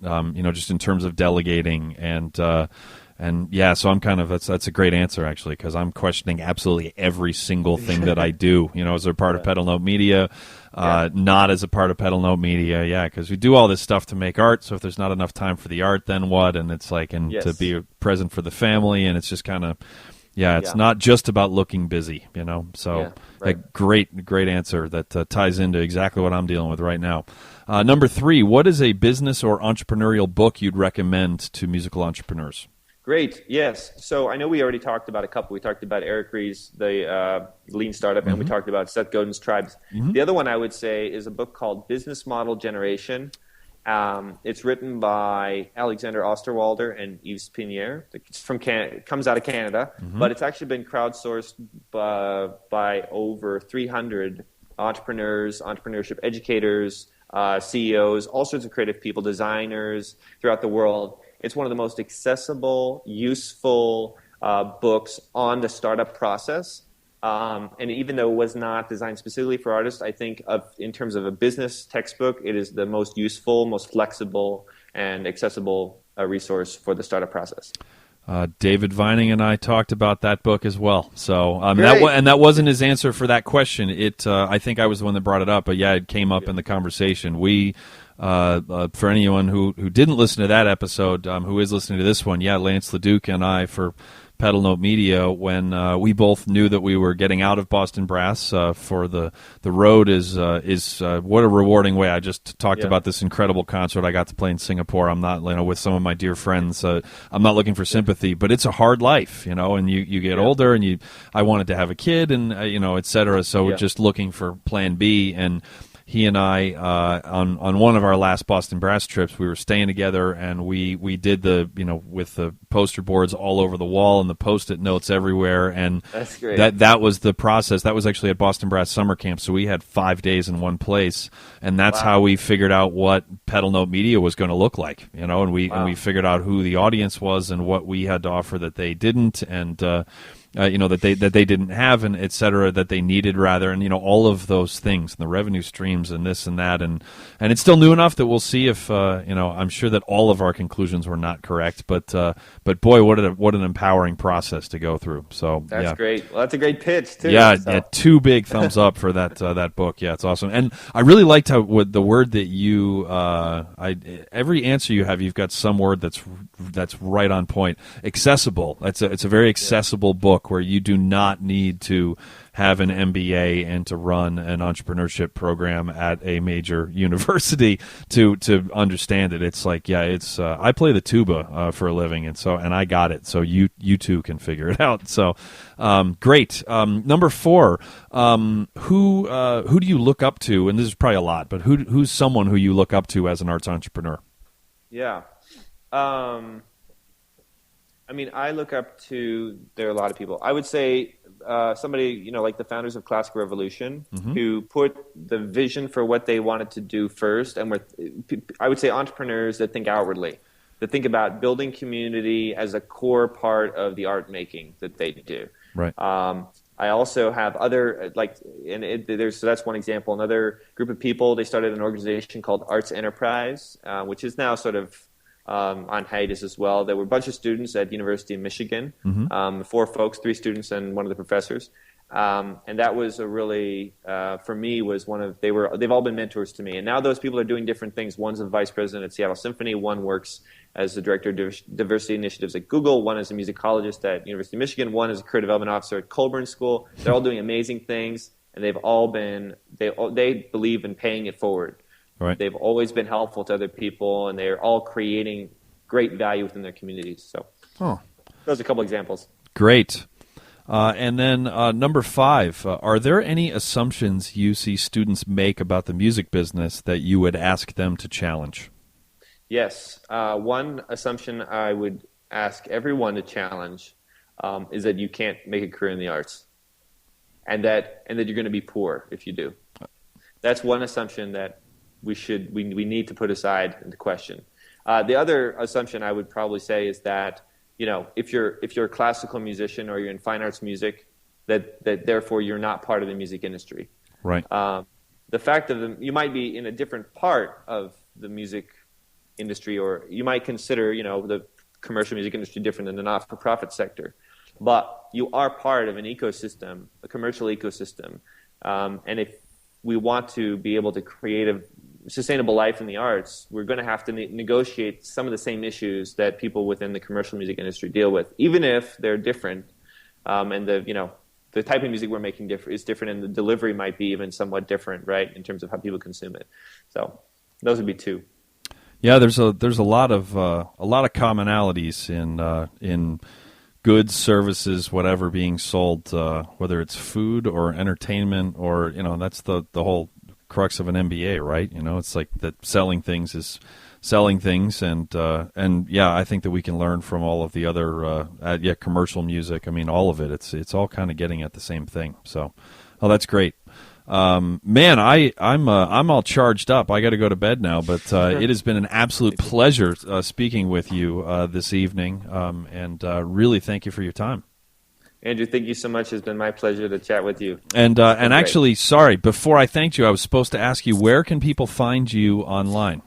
Just in terms of delegating and yeah, so I'm kind of that's a great answer actually, because I'm questioning absolutely every single thing that I do. As a part of Pedal Note Media, not as a part of Pedal Note Media. Yeah, because we do all this stuff to make art. So if there's not enough time for the art, then what? And it's like, to be present for the family, and it's just kind of, it's not just about looking busy. So a great answer that ties into exactly what I'm dealing with right now. Number 3, what is a business or entrepreneurial book you'd recommend to musical entrepreneurs? Great. Yes. So I know we already talked about a couple. We talked about Eric Ries's, the Lean Startup, and we talked about Seth Godin's Tribes. The other one I would say is a book called Business Model Generation. It's written by Alexander Osterwalder and Yves Pinier. It's it comes out of Canada, but it's actually been crowdsourced by over 300 entrepreneurs, entrepreneurship educators, CEOs, all sorts of creative people, designers throughout the world. It's one of the most accessible, useful books on the startup process. And even though it was not designed specifically for artists, I think in terms of a business textbook, it is the most useful, most flexible, and accessible resource for the startup process. David Vining and I talked about that book as well. So that wasn't his answer for that question. I think I was the one that brought it up, but it came up in the conversation. We. For anyone who didn't listen to that episode, who is listening to this one, Lance LeDuc and I for Pedal Note Media, when we both knew that we were getting out of Boston Brass for the road is what a rewarding way. I just talked about this incredible concert I got to play in Singapore. I'm not with some of my dear friends. I'm not looking for sympathy, but it's a hard life, and you get older, and I wanted to have a kid, and et cetera. So we're just looking for Plan B. And he and I, on one of our last Boston Brass trips, we were staying together, and we did with the poster boards all over the wall and the Post-it notes everywhere, and that's great. That was the process. That was actually at Boston Brass summer camp, so we had 5 days in one place, and that's how we figured out what Pedal Note Media was going to look like, and we figured out who the audience was and what we had to offer that they didn't, and that they didn't have, and et cetera, that they needed rather, and all of those things, and the revenue streams, and this and that, and it's still new enough that we'll see if I'm sure that all of our conclusions were not correct, but boy, what an empowering process to go through. So that's great. Well, that's a great pitch too. Yeah, 2 big thumbs up for that book. Yeah, it's awesome, and I really liked how the word that you every answer you have, you've got some word that's right on point. Accessible. It's a very accessible book, where you do not need to have an MBA and to run an entrepreneurship program at a major university to understand it. It's like, I play the tuba for a living, and I got it. So you too can figure it out. So great. Number 4, who do you look up to? And this is probably a lot, but who's someone who you look up to as an arts entrepreneur? Yeah. I look up to, there are a lot of people. I would say somebody, like the founders of Classical Revolution, who put the vision for what they wanted to do first, and I would say entrepreneurs that think outwardly, that think about building community as a core part of the art making that they do. Right. I also have other, so that's one example. Another group of people, they started an organization called Arts Enterprise, which is now sort of on hiatus as well. There were a bunch of students at the University of Michigan, 4 folks, 3 students and one of the professors. And that was a really, for me, was they've all been mentors to me. And now those people are doing different things. One's a vice president at Seattle Symphony. One works as the director of diversity initiatives at Google. One is a musicologist at University of Michigan. One is a career development officer at Colburn School. They're all doing amazing things. And they've all been, they believe in paying it forward. Right. They've always been helpful to other people, and they're all creating great value within their communities. So those are a couple examples. Great. And then number 5, are there any assumptions you see students make about the music business that you would ask them to challenge? Yes. One assumption I would ask everyone to challenge is that you can't make a career in the arts, and that you're going to be poor if you do. That's one assumption that we need to put aside into question. The other assumption I would probably say is that, if you're a classical musician or you're in fine arts music, that therefore you're not part of the music industry. Right. The fact of you might be in a different part of the music industry, or you might consider, the commercial music industry different than the not-for-profit sector, but you are part of an ecosystem, a commercial ecosystem, and if we want to be able to create a sustainable life in the arts, we're going to have to negotiate some of the same issues that people within the commercial music industry deal with, even if they're different, and the type of music we're making is different, and the delivery might be even somewhat different, right, in terms of how people consume it. So those would be 2. Yeah, there's a lot of commonalities in goods, services, whatever being sold, whether it's food or entertainment, or that's the whole crux of an MBA, right? It's like that selling things is selling things, and yeah, I think that we can learn from all of the other commercial music. I mean, all of it. It's all kind of getting at the same thing. So, that's great. Man, I'm all charged up. I got to go to bed now, but it has been an absolute pleasure speaking with you this evening, and really thank you for your time. Andrew, thank you so much. It's been my pleasure to chat with you. And actually, sorry, before I thanked you, I was supposed to ask you, where can people find you online?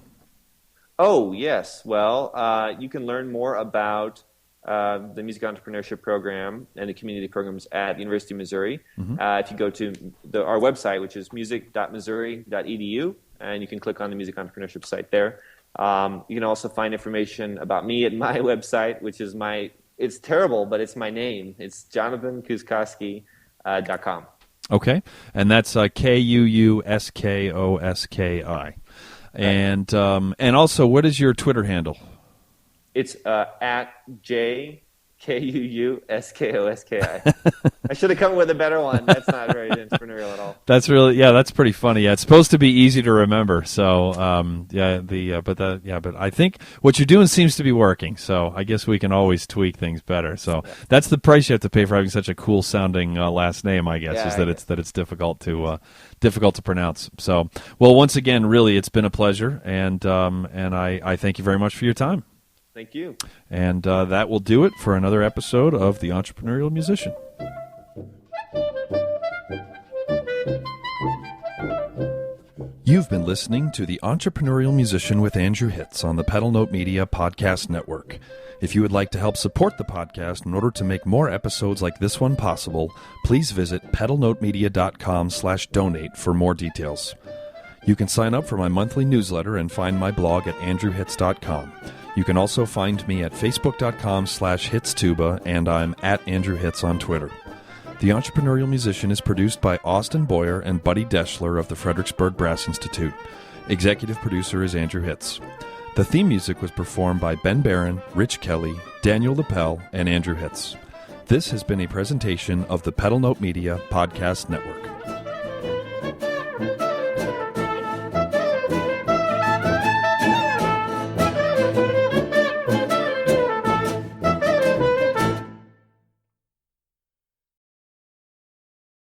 Oh, yes. Well, you can learn more about the Music Entrepreneurship Program and the community programs at the University of Missouri. Mm-hmm. If you go to our website, which is music.missouri.edu, and you can click on the Music Entrepreneurship site there. You can also find information about me at my website, which is it's terrible, but it's my name. It's jonathankuuskoski.com. Okay, and that's Kuuskoski. And also, what is your Twitter handle? It's at JKUUSKOSKI. I should have come up with a better one. That's not very entrepreneurial at all. That's that's pretty funny. Yeah, it's supposed to be easy to remember. So but I think what you're doing seems to be working. So I guess we can always tweak things better. So that's the price you have to pay for having such a cool sounding last name. I guess it's difficult to pronounce. So once again, really, it's been a pleasure, and I thank you very much for your time. Thank you. And that will do it for another episode of The Entrepreneurial Musician. You've been listening to The Entrepreneurial Musician with Andrew Hitz on the Pedal Note Media Podcast Network. If you would like to help support the podcast in order to make more episodes like this one possible, please visit pedalnotemedia.com/donate for more details. You can sign up for my monthly newsletter and find my blog at andrewhitz.com. You can also find me at facebook.com/HitzTuba, and I'm at Andrew Hitz on Twitter. The Entrepreneurial Musician is produced by Austin Boyer and Buddy Deschler of the Fredericksburg Brass Institute. Executive producer is Andrew Hitz. The theme music was performed by Ben Barron, Rich Kelly, Daniel Lapel, and Andrew Hitz. This has been a presentation of the Pedal Note Media Podcast Network.